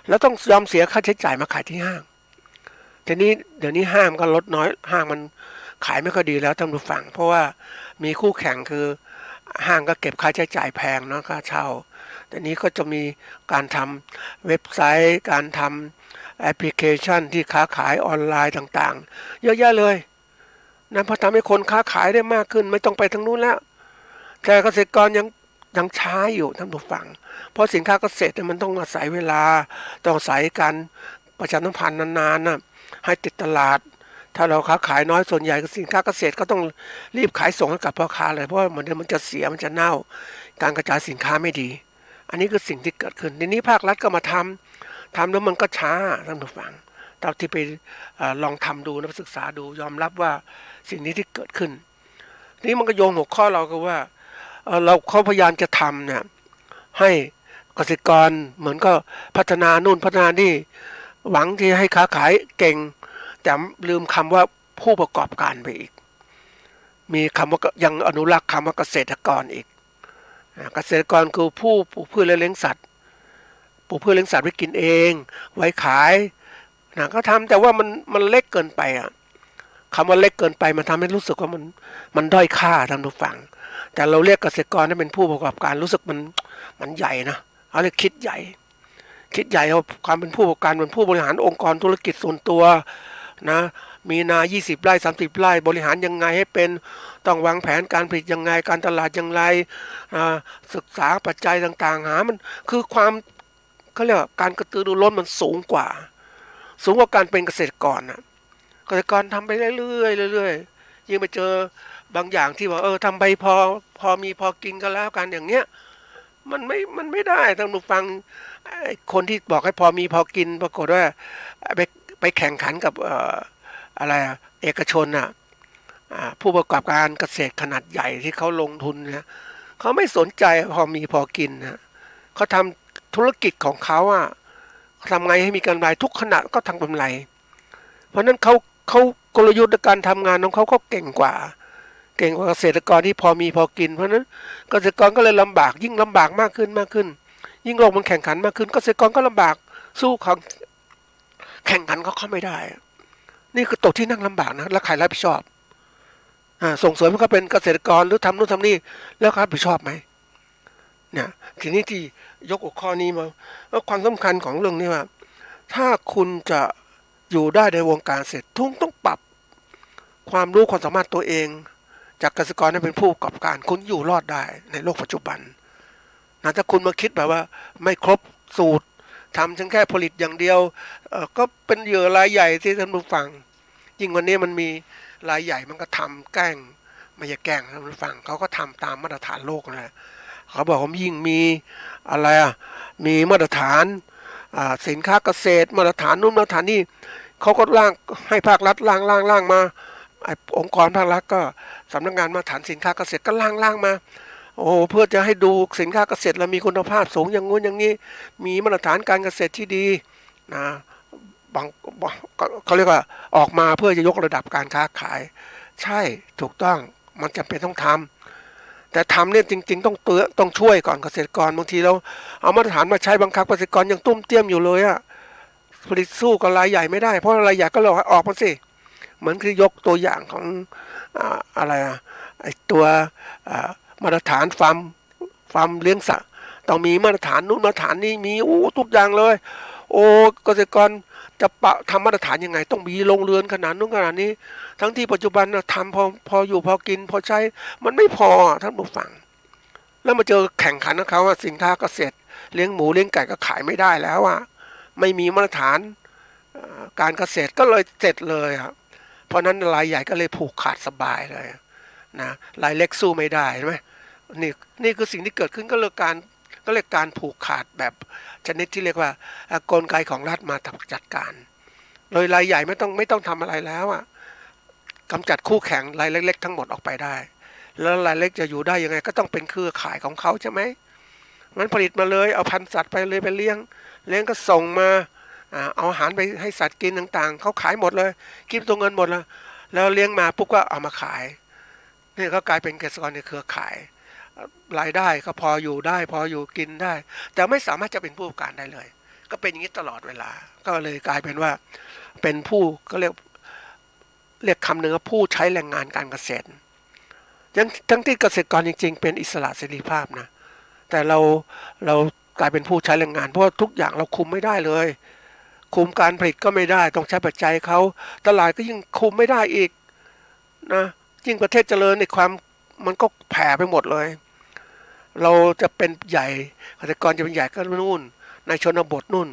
แล้วต้องยอมเสียค่าใช้จ่ายมาขายที่ห้าง ทีนี้เดี๋ยวนี้ห้างก็ลดน้อยห้างมันขายไม่ค่อยดีแล้วท่านผู้ฟังเพราะว่ามีคู่แข่งคือห้างก็เก็บค่าใช้จ่ายแพงเนาะค่าเช่าแต่นี้ก็จะมีการทำเว็บไซต์การทำแอปพลิเคชันที่ค้าขายออนไลน์ต่างๆเยอะแยะเลยนั่นพอทำให้คนค้าขายได้มากขึ้นไม่ต้องไปทางนู้นแล้วแต่เกษตรกรยังช้าอยู่ท่านผู้ฟังเพราะสินค้าเกษตรมันต้องอาศัยเวลาต้องอาศัยการประชาสัมพันธ์นานๆนะให้ติดตลาดถ้าเราค้าขายน้อยส่วนใหญ่สินค้าเกษตรก็ต้องรีบขายส่งให้กับพ่อค้าเลยเพราะว่าเหมือนเดิมมันจะเสียมันจะเน่าการกระจายสินค้าไม่ดีอันนี้คือสิ่งที่เกิดขึ้นทีนี้ภาครัฐก็มาทำแล้วมันก็ช้าท่านผู้ฟังเท่าที่ไปลองทำดูนะศึกษาดูยอมรับว่าสิ่งนี้ที่เกิดขึ้นนี่มันก็โยงหัวข้อเราก็ว่าเราเขาพยายามจะทำเนี่ยให้เกษตรกรเหมือนก็พัฒนานู่นพัฒนานี่หวังที่ให้ค้าขายเก่งแต่ลืมคำว่าผู้ประกอบการไปอีกมีคำว่ายังอนุรักษ์คำว่าเกษตรกรอีกเกษตรกรคือผู้ปลูกพืชและเลี้ยงสัตว์ปลูกพืชเลี้ยงสัตว์ไว้กินเองไว้ขายนะก็ทำแต่ว่ามันเล็กเกินไปอ่ะคำว่าเล็กเกินไปมันทำให้รู้สึกว่ามันด้อยค่าท่านผู้ฟังแต่เราเรียกเกษตรกรให้เป็นผู้ประกอบการรู้สึกมันใหญ่นะเขาเรียกคิดใหญ่เอาความเป็นผู้ประกอบการเป็นผู้บริหารองค์กรธุรกิจส่วนตัวนะมีนา20 ไร่30 ไร่บริหารยังไงให้เป็นต้องวางแผนการผลิตยังไงการตลาดยังไงศึกษาปัจจัยต่างๆหามันคือความเขาเรียกว่าการกระตือรือร้นมันสูงกว่าการเป็นเกษตรกรนะเกษตรกรทำไปเรื่อยยิ่งไปเจอบางอย่างที่ว่าทำไปพอมีพอกินกันแล้วกันอย่างเนี้ยมันไม่ได้ท่านผู้ฟังคนที่บอกให้พอมีพอกินปรากฏว่าไปแข่งขันกับอะไรเอกชนผู้ประกอบการเกษตรขนาดใหญ่ที่เขาลงทุนเนี่ยเขาไม่สนใจพอมีพอกินนะเขาทำธุรกิจของเขาทำไงให้มีกำไรทุกขณะก็ทำกำไรเพราะนั้นเขากลยุทธ์ในการทำงานของเขาก็เก่งกว่าเกษตรกรที่พอมีพอกินเพราะนั้นเกษตรกรก็เลยลำบากยิ่งลำบากมากขึ้นยิ่งโลกมันแข่งขันมากขึ้นเกษตรกรก็ลำบากสู้เขาแข่งขันเขาไม่ได้นี่คือตกที่นั่งลำบากนะแล้วใครรับผิดชอบส่งเสริมให้เขาเป็นเกษตรกรหรือทำนู่นทำนี่แล้วเขารับผิดชอบไหมเนี่ยทีนี้ที่ยกหัวข้อนี้มาแล้วความสำคัญของเรื่องนี้ว่าถ้าคุณจะอยู่ได้ในวงการเกษตรต้องปรับความรู้ความสามารถตัวเองจากเกษตรกรให้เป็นผู้ประกอบการคุณอยู่รอดได้ในโลกปัจจุบันนะถ้าคุณมาคิดแบบว่าไม่ครบสูตรทำเพียงแค่ผลิตอย่างเดียวก็เป็นเหยื่อรายใหญ่ที่ท่านผู้ฟังยิ่งวันนี้มันมีรายใหญ่มันก็ทำแกล้งไม่ใช่แกล้งท่านผู้ฟังเขาก็ทำตามมาตรฐานโลกนะเขาบอกว่ายิ่งมีอะไรมีมาตรฐานสินค้าเกษตรมาตรฐานนู่นมาตรฐานนี่เขาก็ร่างให้ภาครัฐร่างมาองค์กรภาครัฐก็สำนักงานมาตรฐานสินค้าเกษตรก็ร่างมาโอ้เพื่อจะให้ดูสินค้าเกษตรแล้วมีคุณภาพสูงอย่างงู้นอย่างนี้มีมาตรฐานการเกษตรที่ดีนะบางเขาเรียกว่าออกมาเพื่อจะยกระดับการค้าขายใช่ถูกต้องมันจำเป็นต้องทำแต่ทำเนี่ยจริงๆต้องช่วยก่อนเกษตรกรบางทีเราเอามาตรฐานมาใช้บังคับเกษตรกรยังตุ้มเตี้ยมอยู่เลยผลิตสู้กับรายใหญ่ไม่ได้เพราะรายใหญ่ก็เลยออกมาสิเหมือนคือยกตัวอย่างของอะไรไอตัวมาตรฐานฟาร์มเลี้ยงสัตว์ต้องมีมาตรฐานนู้นมาตรฐานนี้มีทุกอย่างเลยเกษตรกรจะทำมาตรฐานยังไงต้องมีโรงเรือนขนาดนู้นขนาดนี้ทั้งที่ปัจจุบันทำพออยู่พอกินพอใช้มันไม่พอท่านผู้ฟังแล้วมาเจอแข่งขันกับเขาสินค้าเกษตรเลี้ยงหมูเลี้ยงไก่ก็ขายไม่ได้แล้วไม่มีมาตรฐานการเกษตรก็เลยเสร็จเลยเพราะนั้นรายใหญ่ก็เลยผูกขาดสบายเลยนะรายเล็กสู้ไม่ได้ใช่ไหมนี่คือสิ่งที่เกิดขึ้นก็เลยการผูกขาดแบบชนิดที่เรียกว่ากลไกของรัฐมาจัดการโดยรายใหญ่ไม่ต้องทำอะไรแล้วกำจัดคู่แข่งรายเล็กๆทั้งหมดออกไปได้แล้วรายเล็กจะอยู่ได้ยังไงก็ต้องเป็นเครือข่ายของเขาใช่ไหมมันผลิตมาเลยเอาพันธุ์สัตว์ไปเลยไปเลี้ยงก็ส่งมาเอาอาหารไปให้สัตว์กินต่างๆเขาขายหมดเลยกินตัวเงินหมดแล้วเลี้ยงมาปุ๊บก็เอามาขายนี่ก็กลายเป็นเกษตรกรในเครือข่ายรายได้ก็พออยู่ได้พออยู่กินได้แต่ไม่สามารถจะเป็นผู้ประกอบการได้เลย ก็เป็นอย่างนี้ตลอดเวลาก็เลยกลายเป็นว่าเป็นผู้ก็เรียกคำหนึ่งว่าผู้ใช้แรงงานการเกษตรทั้งที่เกษตรกรจริงๆเป็นอิสระเสรีภาพนะแต่เรากลายเป็นผู้ใช้แรงงานเพราะว่าทุกอย่างเราคุมไม่ได้เลยคุมการผลิตก็ไม่ได้ต้องใช้ปัจจัยเขาตลาดก็ยิ่งคุมไม่ได้อีกนะยิ่งประเทศเจริญในความมันก็แผ่ไปหมดเลยเราจะเป็นใหญ่เกษตรกรจะเป็นใหญ่ก็นู่นในชนบทนู่น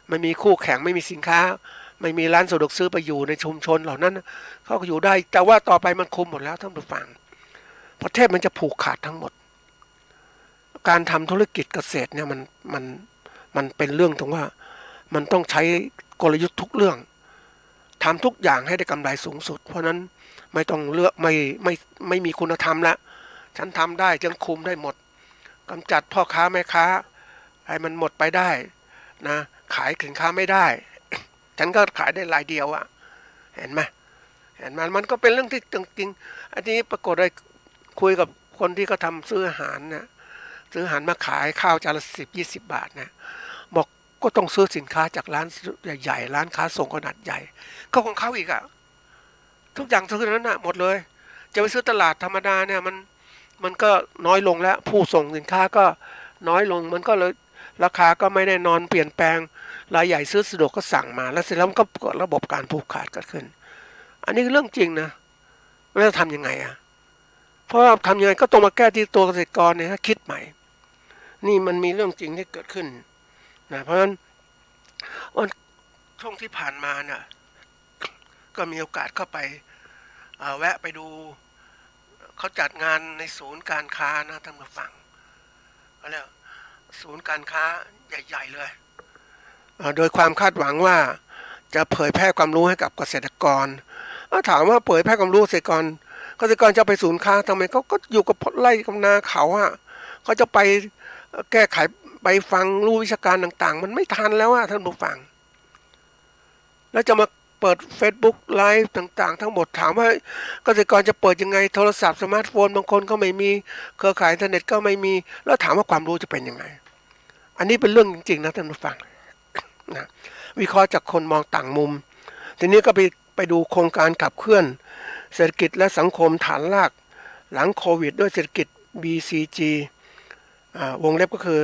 ไม่มีคู่แข่งไม่มีสินค้าไม่มีร้านสะดวกซื้อไปอยู่ในชุมชนเหล่านั้นเขาก็อยู่ได้แต่ว่าต่อไปมันคุมหมดแล้วท่านผู้ฟังประเทศมันจะผูกขาดทั้งหมดการทำธุรกิจเกษตรเนี่ยมันเป็นเรื่องตรงว่ามันต้องใช้กลยุทธ์ทุกเรื่องทำทุกอย่างให้ได้กำไรสูงสุดเพราะนั้นไม่ต้องเลือกไม่มีคุณธรรมละฉันทำได้ฉันคุมได้หมดกำจัดพ่อค้าแม่ค้าให้มันหมดไปได้นะขายสินค้าไม่ได้ฉันก็ขายได้รายเดียวอะเห็นไหมมันก็เป็นเรื่องที่จริงๆอันนี้ปรากฏเลยคุยกับคนที่เขาทำซื้ออาหารนะซื้ออาหารมาขายข้าวจานละ10-20 บาทนะบอกก็ต้องซื้อสินค้าจากร้านใหญ่ๆร้านค้าส่งขนาดใหญ่ก็ของเขาอีกอะทุกอย่างซื้อนั้นนะหมดเลยจะไปซื้อตลาดธรรมดาเนี่ยมันก็น้อยลงแล้วผู้ส่งสินค้าก็น้อยลงมันก็เลยราคาก็ไม่แน่นอนเปลี่ยนแปลงรายใหญ่ซื้อสะดวกก็สั่งมาแล้วเสร็จแล้วมันก็เกิดระบบการผูกขาดเกิดขึ้นอันนี้เรื่องจริงนะแล้วจะทำยังไงอะเพราะว่าทำยังไงก็ต้องมาแก้ที่ตัวเกษตรกรเนี่ยคิดใหม่นี่มันมีเรื่องจริงที่เกิดขึ้นนะเพราะฉะนั้นวันช่วงที่ผ่านมาเนี่ยก็มีโอกาสเข้าไปแวะไปดูเขาจัดงานในศูนย์การค้านะท่านผู้ฟังเขาเรียกศูนย์การค้าใหญ่ๆเลยโดยความคาดหวังว่าจะเผยแพร่ความรู้ให้กับเกษตรกรถามว่าเผยแพร่ความรู้เกษตรกรจะไปศูนย์ค้าทำไมก็อยู่กับไร่กับนาเขาอ่ะเขาจะไปแก้ไขไปฟังรู้วิชาการต่างๆมันไม่ทันแล้วอ่ะท่านผู้ฟังแล้วจะมาเปิด Facebook ไลฟ์ต่างๆทั้งหมดถามว่าเกษตรกรจะเปิดยังไงโทรศัพท์สมาร์ทโฟนบางคนก็ไม่มีเครือข่ายอินเทอร์เน็ตก็ไม่มีแล้วถามว่าความรู้จะเป็นยังไงอันนี้เป็นเรื่องจริงๆนะท่านผู้ฟังนะวิเคราะห์จากคนมองต่างมุมทีนี้ก็ไปดูโครงการขับเคลื่อนเศรษฐกิจและสังคมฐานรากหลังโควิดด้วยเศรษฐกิจ BCG วงเล็บก็คือ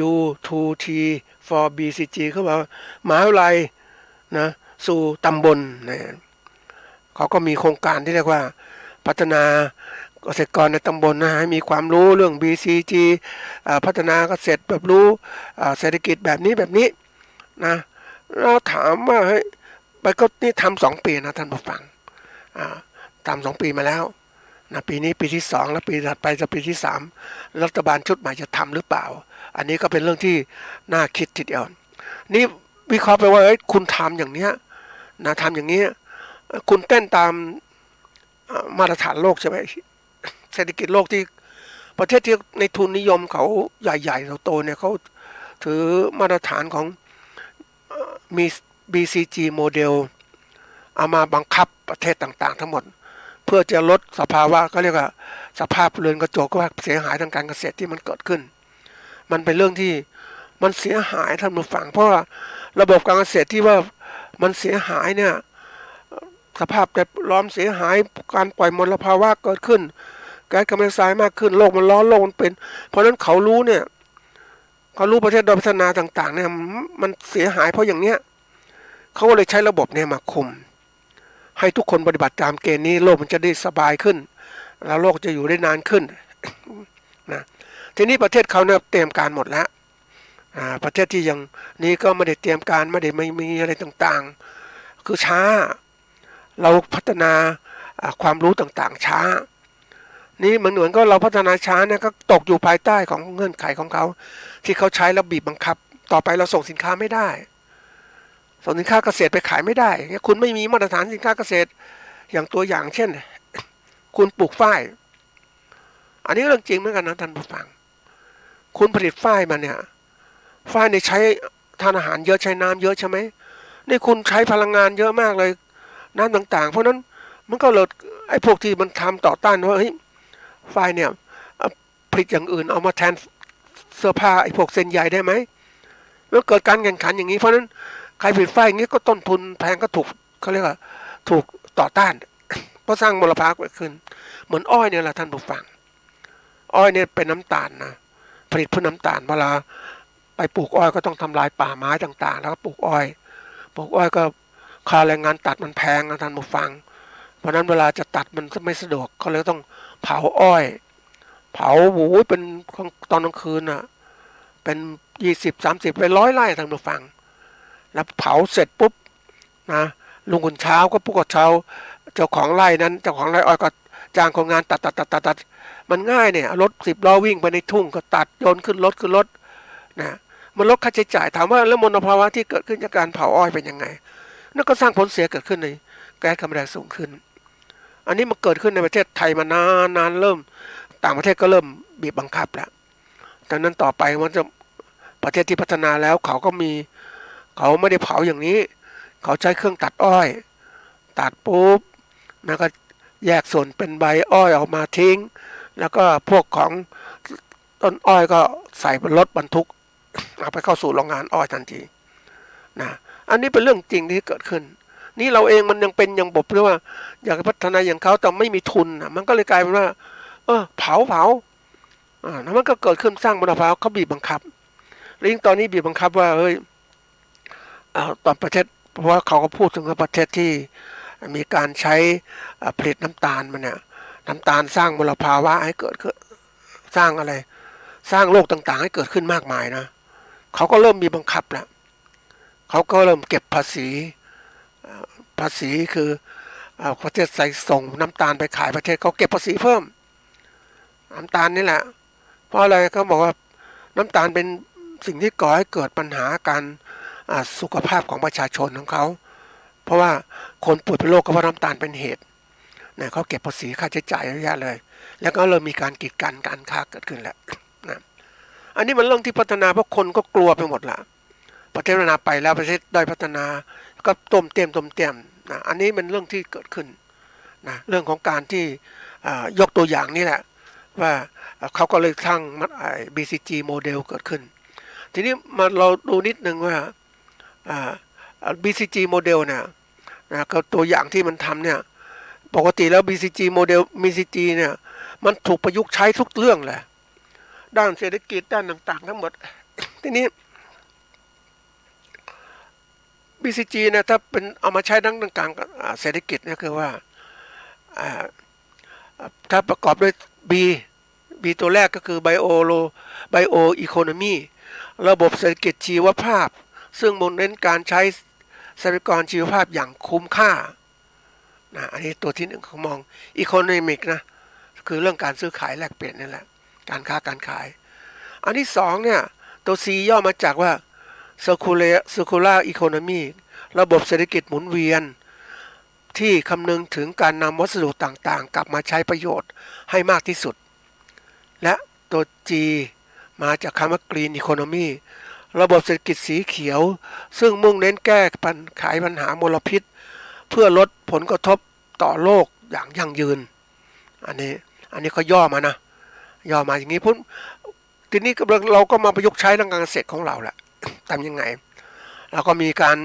U2T for BCG เขาบอกมหาวิทยาลัยนะสู่ตำบลนะเขาก็มีโครงการที่เรียกว่าพัฒนาเกษตรกรในตำบลนะให้มีความรู้เรื่อง BCG พัฒนาเกษตรแบบรู้เศรษฐกิจแบบนี้นะเราถามว่าเฮ้ยไปก็นี่ทำ2 ปีนะท่านผู้ฟังทำ2 ปีมาแล้วนะปีนี้ปีที่2แล้วปีถัดไปจะปีที่3รัฐบาลชุดใหม่จะทำหรือเปล่าอันนี้ก็เป็นเรื่องที่น่าคิดทีเดียวนี่วิเคราะห์ไปว่าคุณทำอย่างเนี้ยนะทำอย่างนี้คุณเต้นตามมาตรฐานโลกใช่ไหมเศรษฐกิจโลกที่ประเทศที่ในทุนนิยมเขาใหญ่ๆโตๆเนี่ยเขาถือมาตรฐานของมี BCG โมเดลเอามาบังคับประเทศต่างๆทั้งหมดเพื่อจะลดสภาวะก็เรียกว่าสภาพเรือนกระจกว่าเสียหายทางการเกษตรที่มันเกิดขึ้นมันเป็นเรื่องที่มันเสียหายท่านผู้ฟังเพราะว่าระบบการเกษตรที่ว่ามันเสียหายเนี่ยสภาพแวดล้อมเสียหายการปล่อยมลภาวะเกิดขึ้นแก๊สคาร์บอนไดออกไซด์มากขึ้นโลกมันร้อนโลกมันเป็นเพราะฉะนั้นเขารู้ประเทศโดยพัฒนาต่างๆเนี่ยมันเสียหายเพราะอย่างเนี้ยเขาก็เลยใช้ระบบเนี่ยมาคุมให้ทุกคนปฏิบัติตามเกณฑ์นี้โลกมันจะได้สบายขึ้นแล้วโลกจะอยู่ได้นานขึ้นนะทีนี้ประเทศเขาเนี่ยเตรียมการหมดแล้วประเทศที่ยังนี้ก็ไม่ได้เตรียมการไม่มีอะไรต่างๆคือช้าเราพัฒนาความรู้ต่างๆช้านี่เหมือนก็เราพัฒนาช้าเนี่ยก็ตกอยู่ภายใต้ของเงื่อนไขของเขาที่เขาใช้แล้วบีบบังคับต่อไปเราส่งสินค้าไม่ได้ส่งสินค้าเกษตรไปขายไม่ได้คุณไม่มีมาตรฐานสินค้าเกษตรอย่างตัวอย่างเช่นคุณปลูกฝ้ายอันนี้เรื่องจริงเหมือนกันนะท่านผู้ฟังคุณผลิตฝ้ายมาเนี่ยฝ้ายเนี่ยใช้ทานอาหารเยอะใช้น้ำเยอะใช่ไหมนี่คุณใช้พลังงานเยอะมากเลยน้ำต่างๆเพราะนั้นมันก็เลยไอ้พวกที่มันทำต่อต้านว่าเฮ้ยฝ้ายเนี่ยผลิตอย่างอื่นเอามาแทนเสื้อผ้าไอ้พวกเส้นใยได้ไหม แล้วเกิดการแข่งขันอย่างนี้เพราะฉะนั้นใครผลิตไฟอย่างนี้ก็ต้นทุนแพงก็ถูกเขาเรียกว่าถูกต่อต้านเพราะสร้างมลภาวะเกิดขึ้นเหมือนอ้อยเนี่ยแหละท่านผู้ฟังอ้อยเนี่ยเป็นน้ำตาลนะผลิตเพื่อน้ำตาลเวลาไปปลูกอ้อยก็ต้องทำลายป่าไม้ต่างๆแล้วก็ปลูกอ้อยก็ค่าแรงงานตัดมันแพงนะท่านผู้ฟังเพราะนั้นเวลาจะตัดมันไม่สะดวกเขาเลยต้องเผาอ้อยเผาโอ้ยเป็นตอนกลางคืนน่ะเป็น20-30เป็น100 ไร่ท่านผู้ฟังแล้วเผาเสร็จปุ๊บนะลุงคนเช้าก็พวกเช้าเจ้าของไร่นั้นเจ้าของไร่อ้อยก็จ้างคนงานตัดมันง่ายเนี่ยรถ10 ล้อวิ่งไปในทุ่งก็ตัดโยนขึ้นรถนะมันลดค่าใช้จ่ายถามว่าแล้วมลภาวะที่เกิดขึ้นจากการเผาอ้อยเป็นยังไงนั่นก็สร้างผลเสียเกิดขึ้นในแก๊สคาร์บอนไดออกไซด์สูงขึ้นอันนี้มันเกิดขึ้นในประเทศไทยมานานเริ่มต่างประเทศก็เริ่มบีบบังคับแล้วดังนั้นต่อไปมันจะประเทศที่พัฒนาแล้วเขาไม่ได้เผาอย่างนี้เขาใช้เครื่องตัดอ้อยตัดปุ๊บแล้วก็แยกส่วนเป็นใบอ้อยออกมาทิ้งแล้วก็พวกของต้นอ้อยก็ใส่บนรถบรรทุกเอาไปเข้าสู่โรงงานอ้อยทันทีนะอันนี้เป็นเรื่องจริงที่เกิดขึ้นนี่เราเองมันยังเป็นยังบบเพราะว่าอยากพัฒนาอย่างเขาแต่ไม่มีทุนมันก็เลยกลายเป็นว่าเผาแล้วมันก็เกิดขึ้นสร้างมลภาวะเขาบีบบังคับแล้วยิ่งตอนนี้บีบบังคับว่าเฮ้ยตอนประเทศเพราะว่าเขาก็พูดถึงประเทศที่มีการใช้ผลิตน้ำตาลมันเนี่ยน้ำตาลสร้างมลภาวะให้เกิดสร้างอะไรสร้างโรคต่างๆให้เกิดขึ้นมากมายนะเขาก็เริ่มมีบังคับแล้วเขาก็เริ่มเก็บภาษีคือประเทศใส่ส่งน้ำตาลไปขายประเทศเขาเก็บภาษีเพิ่มน้ำตาลนี่แหละเพราะอะไรเขาบอกว่าน้ำตาลเป็นสิ่งที่ก่อให้เกิดปัญหาการสุขภาพของประชาชนของเขาเพราะว่าคนป่วยเป็นโรคก็เพราะน้ำตาลเป็นเหตุเนี่ยเขาเก็บภาษีค่าใช้จ่ายเยอะแยะเลยแล้วก็เริ่มมีการกีดกันการค้าเกิดขึ้นแล้วนะอันนี้มันเรื่องที่พัฒนาเพราะคนก็กลัวไปหมดละประเทศพัฒนาไปแล้วประเทศด้อยพัฒนาก็ต้มเตี้ยมนะอันนี้เป็นเรื่องที่เกิดขึ้นนะเรื่องของการที่ยกตัวอย่างนี่แหละว่าเขาก็เลยสร้างBCG โมเดลเกิดขึ้นทีนี้มาเราดูนิดนึงว่าBCG โมเดลเนี่ยนะก็ตัวอย่างที่มันทำเนี่ยปกติแล้ว BCG โมเดล BCG เนี่ยมันถูกประยุกต์ใช้ทุกเรื่องแหละด้านเศรษฐกิจด้านต่างๆทั้งหมดทีนี้ BCG เนี่ยถ้าเป็นเอามาใช้ทั้งต่างๆเศรษฐกิจเนี่ยคือว่าถ้าประกอบด้วย B ตัวแรกก็คือ Bio Economy ระบบเศรษฐกิจชีวภาพซึ่งมุ่งเน้นการใช้ทรัพยากรชีวภาพอย่างคุ้มค่านะอันนี้ตัวที่หนึ่งเขามอง Economic นะคือเรื่องการซื้อขายแลกเปลี่ยนนี่แหละการค้าการขายอันที่สองเนี่ยตัว C ย่อมาจากว่า Circular Economy ระบบเศรษฐกิจหมุนเวียนที่คำนึงถึงการนำวัสดุต่างๆกลับมาใช้ประโยชน์ให้มากที่สุดและตัว G มาจากคำว่า Green Economy ระบบเศรษฐกิจสีเขียวซึ่งมุ่งเน้นแก้ไขปัญหามลพิษเพื่อลดผลกระทบต่อโลกอย่างยั่งยืนอันนี้เขาย่อมานะย่อมาอย่างนี้พุ่นทีนี้เราก็มาประยุกต์ใช้ทางการเกษตรของเราแหละทำยังไงเราก็มีการ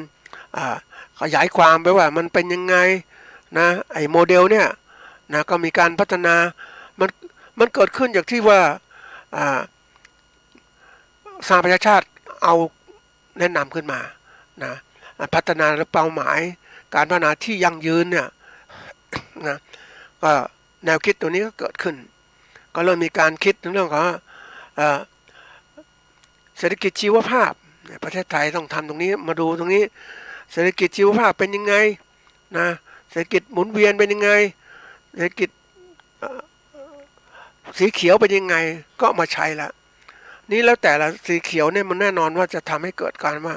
ขยายความไปว่ามันเป็นยังไงนะไอ้โมเดลเนี่ยนะก็มีการพัฒนามันเกิดขึ้นจากที่ว่าสหประชาชาติเอาแนะนำขึ้นมานะพัฒนาและเป้าหมายการพัฒนาที่ยั่งยืนเนี่ยนะก็แนวคิดตัวนี้ก็เกิดขึ้นก็เริ่มมีการคิดในเรื่องของเศรษฐกิจชีวภาพประเทศไทยต้องทำตรงนี้มาดูตรงนี้เศรษฐกิจชีวภาพเป็นยังไงนะเศรษฐกิจหมุนเวียนเป็นยังไงเศรษฐกิจสีเขียวเป็นยังไงก็มาใช้ละนี่แล้วแต่ละสีเขียวเนี่ยมันแน่นอนว่าจะทำให้เกิดการว่า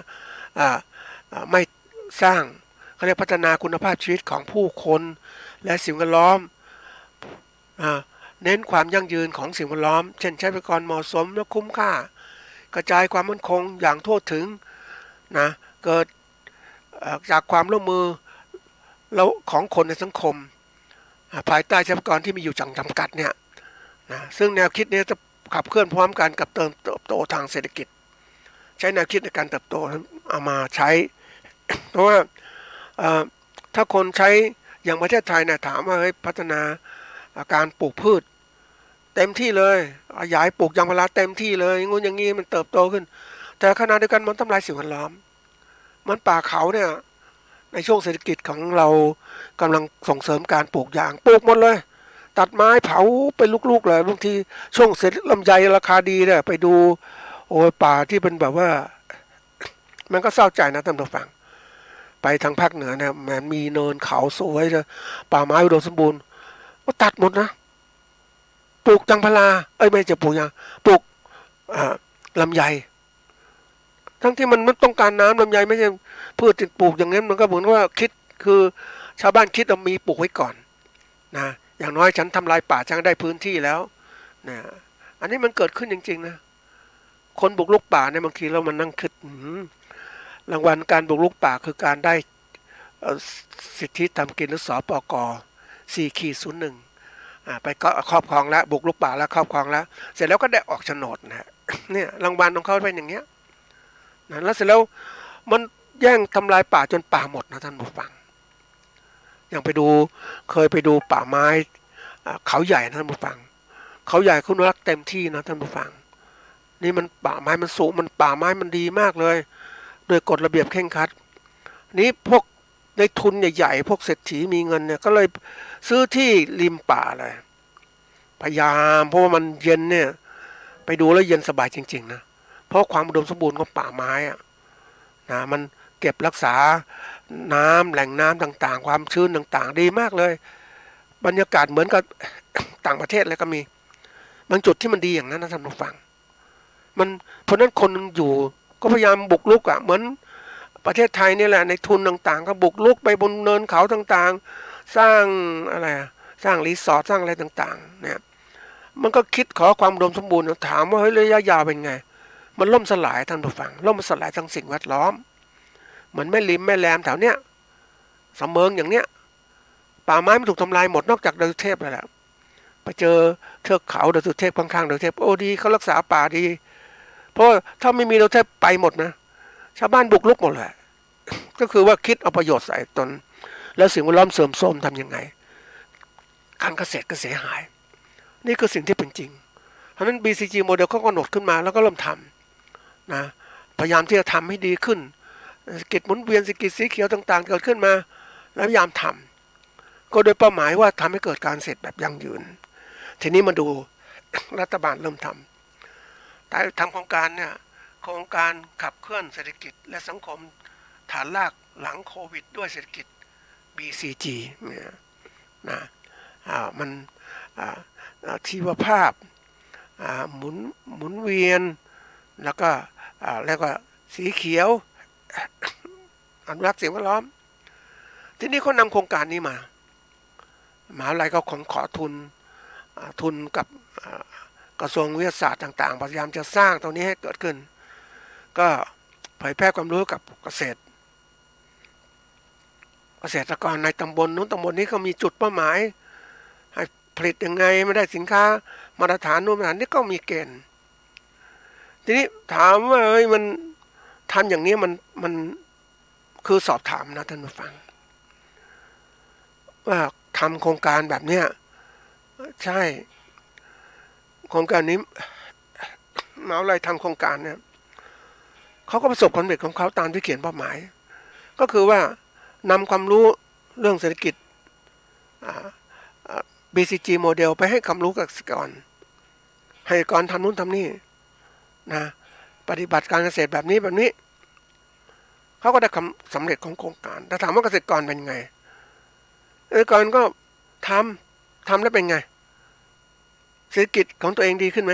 ไม่สร้างเขาเรียกพัฒนาคุณภาพชีวิตของผู้คนและสิ่งแวดล้อมเน้นความยั่งยืนของสิ่งแวดล้อมเช่นใช้ทรัพยากรเหมาะสมและคุ้มค่ากระจายความมั่นคงอย่างทั่วถึงนะเกิดจากความร่วมมือแล้วของคนในสังคมภายใต้ทรัพยากรที่มีอยู่จำกัดเนี่ยนะซึ่งแนวคิดนี้จะขับเคลื่อนพร้อมกันกับเติบโตทางเศรษฐกิจ ช้แนวคิดในการเติบโตเอามาใช้ เพราะว่าถ้าคนใช้อย่างประเทศไทยเนี่ยถามว่าเฮ้ยพัฒนาการปลูกพืชเต็มที่เลยขยายปลูกยางพาราเต็มที่เลยงูอย่างงี้มันเติบโตขึ้นแต่ขณะเดียวกันมันทำลายสิ่งแวดล้อมมันป่าเขาเนี่ยในช่วงเศรษฐกิจของเรากำลังส่งเสริมการปลูกยางปลูกหมดเลยตัดไม้เผาเป็นลูกๆเลยบางทีช่วงเสร็จลำไยราคาดีเนี่ยไปดูโอ้ยป่าที่เป็นแบบว่ามันก็เศร้าใจนะท่านผู้ฟังไปทางภาคเหนือเนี่ยมันมีเนินเขาสวยเลยป่าไม้อุดมสมบูรณ์ก็ตัดหมดนะปลูกยางพาราไม่จะปลูกยางปลูกลำไยทั้งที่มันต้องการน้ำลำไยไม่ใช่พืชติดปลูกอย่างนั้นมันก็เหมือนว่าคิดคือชาวบ้านคิดว่ามีปลูกไว้ก่อนนะอย่างน้อยฉันทำลายป่าฉันได้พื้นที่แล้วนะอันนี้มันเกิดขึ้นจริงๆนะคนบุกรุกป่าเนี่ยบางทีเรามันนั่งคิดรางวัลการบุกรุกป่าคือการได้สิทธิทำกินหรือสปก4/01ไปก็ครอบครองแล้วบุกรุกป่าแล้วครอบครองแล้วเสร็จแล้วก็ได้ออกโฉนดนะเนี่ยรางวัลของเขาเป็นอย่างเงี้ยนะแล้วเสร็จแล้วมันแย่งทำลายป่าจนป่าหมดนะท่านผู้ฟังอย่างเคยไปดูป่าไม้เขาใหญ่นะท่านผู้ฟังเขาใหญ่คุณรักเต็มที่นะท่านผู้ฟังนี่มันป่าไม้มันสูงมันป่าไม้มันดีมากเลยโดยกฎระเบียบเคร่งครัดนี้พวกในทุนใหญ่ๆพวกเศรษฐีมีเงินเนี่ยก็เลยซื้อที่ริมป่าเลยพยายามเพราะว่ามันเย็นเนี่ยไปดูแล้วเย็นสบายจริงๆนะเพราะความอุดมสมบูรณ์ของป่าไม้นะมันเก็บรักษาน้ำแหล่งน้ำต่างๆความชื้นต่างๆดีมากเลยบรรยากาศเหมือนกับ ต่างประเทศเลยก็มีบางจุดที่มันดีอย่างนั้นนะท่านผู้ฟังมันเพราะนั้นคนอยู่ก็พยายามบุกรุกเหมือนประเทศไทยนี่แหละในทุนต่างๆก็บุกรุกไปบนเนินเขาต่างๆสร้างอะไรสร้างรีสอร์ทสร้างอะไรต่างๆเนี่ยมันก็คิดขอความอุดมสมบูรณ์ถามว่าเฮ้ยระยะยาวเป็นไงมันล่มสลายท่านผู้ฟังล่มสลายทั้งสิ่งแวดล้อมเหมือนแม่ริมแม่แรมแถวเนี้ยสำเมิงอย่างเนี้ยป่าไม้มันถูกทำลายหมดนอกจากดอยสุเทพแล้วแหละไปเจอเทือกเขาดอยสุเทพข้างๆดอยสุเทพโอ้ดีเขารักษาป่าดีเพราะถ้าไม่มีดอยสุเทพไปหมดนะชาวบ้านบุกรุกหมดเลยก็คือว่าคิดเอาประโยชน์ใส่ตนแล้วสิ่งแวดล้อมเสื่อมโทรมทำยังไงการเกษตรก็เสียหายนี่คือสิ่งที่เป็นจริงเพราะนั้น BCG โมเดลเขากำหนดขึ้นมาแล้วก็เริ่มทำนะพยายามที่จะทำให้ดีขึ้นเศรษฐกิจหมุนเวียนเศรษฐกิจสีเขียวต่างๆเกิดขึ้นมาแล้วพยายามทำก็โดยเป้าหมายว่าทำให้เกิดการเกษตรแบบยั่งยืนทีนี้มาดู รัฐบาลเริ่มทำแต่ทำโครงการเนี่ยโครงการขับเคลื่อนเศรษฐกิจและสังคมฐานรากหลังโควิดด้วยเศรษฐกิจ BCG เนี่ยนะมันชีวภาพหมุนเวียนแล้วก็สีเขียวอนุรักษ์สิ่งแวดล้อมทีนี้เขานำโครงการนี้มามหาวิทยาลัยก็ขอทุนกับกระทรวงวิทยาศาสตร์ต่างๆพยายามจะสร้างตรงนี้ให้เกิดขึ้นก็เผยแพร่ความรู้กับเกษตรกรในตำบลนู้นตำบลนี้ก็มีจุดเป้าหมายให้ผลิตยังไงไม่ได้สินค้ามาตรฐานนู้นมาตรฐานนี้ก็มีเกณฑ์ทีนี้ถามว่าเฮ้ยมันทำอย่างนี้มันคือสอบถามนะท่านผู้ฟังว่าทำโครงการแบบเนี้ยใช่โครงการนี้มหาวิทยาลัยทำโครงการเนี่ยเขาก็ประสบความสำเร็จของเขาตามที่เขียนเป้าหมายก็คือว่านำความรู้เรื่องเศรษฐกิจBCG โมเดลไปให้ความรู้กับเกษตรกรให้เกษตรกรทำนู้นทำนี่นะปฏิบัติการเกษตรแบบนี้เขาก็ได้ความสำเร็จของโครงการแต่ถามว่าเกษตรกรเป็นไงเกษตรกรก็ทำแล้วเป็นไงเศรษฐกิจของตัวเองดีขึ้นไหม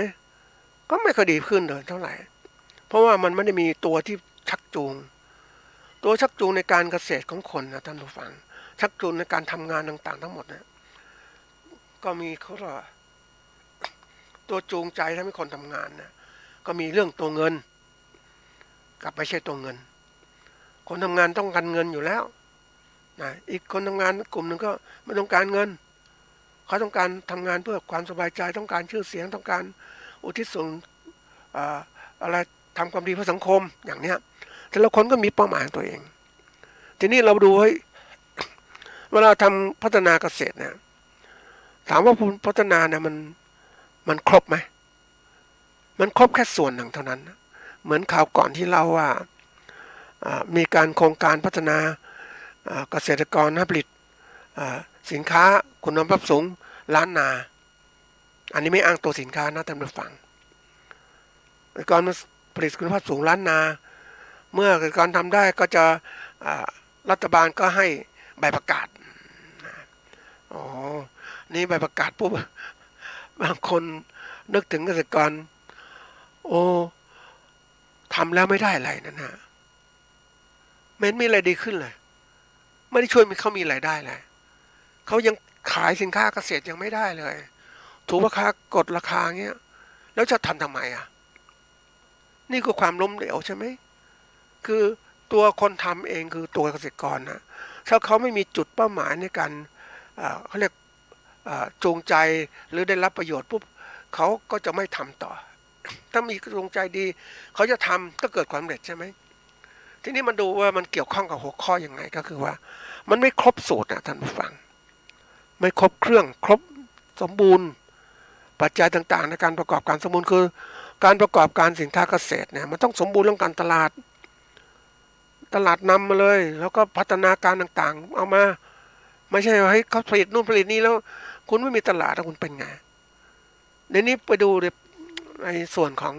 ก็ไม่ค่อยดีขึ้นเลยเท่าไหร่เพราะว่ามันไม่ได้มีตัวที่ชักจูงในการเกษตรของคนนะท่านผู้ฟังชักจูงในการทำงานต่างๆทั้งหมดนะก็มีเขาเรียกว่าตัวจูงใจทำให้คนทำงานนะก็มีเรื่องตัวเงินกับไม่ใช่ตัวเงินคนทำงานต้องการเงินอยู่แล้วนะอีกคนทำงานกลุ่มหนึ่งก็ไม่ต้องการเงินเขาต้องการทำงานเพื่อความสบายใจต้องการชื่อเสียงต้องการอุทิศส่วนอะไร ทำความดีเพื่อสังคมอย่างเนี้ยแต่ละคนก็มีเป้าหมายของตัวเองทีนี้เราดูให้เวลาทำพัฒนาเกษตรเนี่ยถามว่าพัฒนาเนี่ยมันครบไหมมันครบแค่ส่วนหนึ่งเท่านั้นเหมือนข่าวก่อนที่เล่าว่ามีการโครงการพัฒนาเกษตรกรผลิตสินค้าคุณภาพสูงล้านนาอันนี้ไม่อ้างตัวสินค้านะท่านผู้ฟังเกษตรกรผลิตคุณภาพสูงล้านนาเมื่อเกษตรกรทำได้ก็จะรัฐบาลก็ให้ใบประกาศอ๋อนี่ใบประกาศปุ๊บบางคนนึกถึงเกษตรกรโอ้ทำแล้วไม่ได้อะไรนั่นนะไม่มีอะไรดีขึ้นเลยไม่ได้ช่วยเขามีรายได้เลยเขายังขายสินค้าเกษตรยังไม่ได้เลยถูกราคากดราคาเงี้ยแล้วจะทำไมอ่ะนี่ก็ความล้มเหลวใช่ไหมคือตัวคนทำเองคือตัวเกษตรกรนะถ้าเขาไม่มีจุดเป้าหมายในการเขาเรียกจูงใจหรือได้รับประโยชน์ปุ๊บเขาก็จะไม่ทำต่อถ้ามีจูงใจดีเขาจะทำก็เกิดความสำเร็จใช่ไหมทีนี้มันดูว่ามันเกี่ยวข้องกับหัวข้อยังไงก็คือว่ามันไม่ครบสูตรนะท่านผู้ฟังไม่ครบเครื่องครบสมบูรณ์ปัจจัยต่างๆในการประกอบการสมบูรณ์คือการประกอบการสินค้าเกษตรเนี่ยมันต้องสมบูรณ์เรื่องการตลาดนำมาเลยแล้วก็พัฒนาการต่างๆเอามาไม่ใช่ว่าให้เขาผลิตนู่นผลิตนี่แล้วคุณไม่มีตลาดแล้วคุณเป็นไงในนี้ไปดูในส่วนของ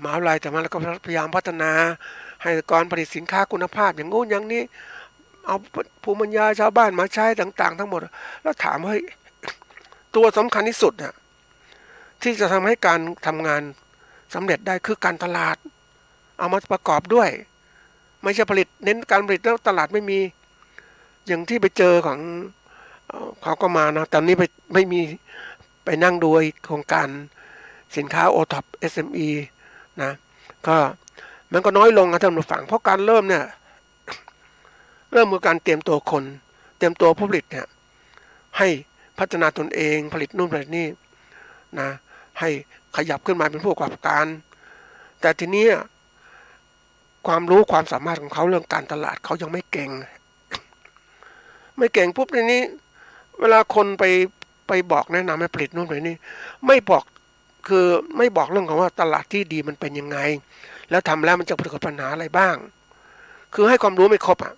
มหาวิทยาลัยแต่มาแล้วก็พยายามพัฒนาให้กรผลิตสินค้าคุณภาพอย่างงู้นอย่างนี้เอาภูมิปัญญาชาวบ้านมาใช้ต่างๆทั้งหมดแล้วถามว่าตัวสำคัญที่สุดเนี่ยที่จะทำให้การทำงานสำเร็จได้คือการตลาดเอามาประกอบด้วยไม่ใช่ผลิตเน้นการผลิตแล้วตลาดไม่มีอย่างที่ไปเจอของเขาก็มานะตอนนี้ไม่มีไปนั่งดูโครงการสินค้า OTOP SME นะก็มันก็น้อยลงนะท่านผู้ฟังเพราะการเริ่มคือการเตรียมตัวคนเตรียมตัวผู้ผลิตเนี่ยให้พัฒนาตนเองผลิตนู่นผลิตนี่นะให้ขยับขึ้นมาเป็นผู้ประกอบการแต่ทีนี้ความรู้ความสามารถของเขาเรื่องการตลาดเขายังไม่เก่งปุ๊บในนี้เวลาคนไปบอกแนะนำให้ผลิตนู่นผลิตนี่ไม่บอกคือไม่บอกเรื่องของว่าตลาดที่ดีมันเป็นยังไงแล้วทำแล้วมันจะประสบปัญหาอะไรบ้างคือให้ความรู้ไม่ครบอ่ะ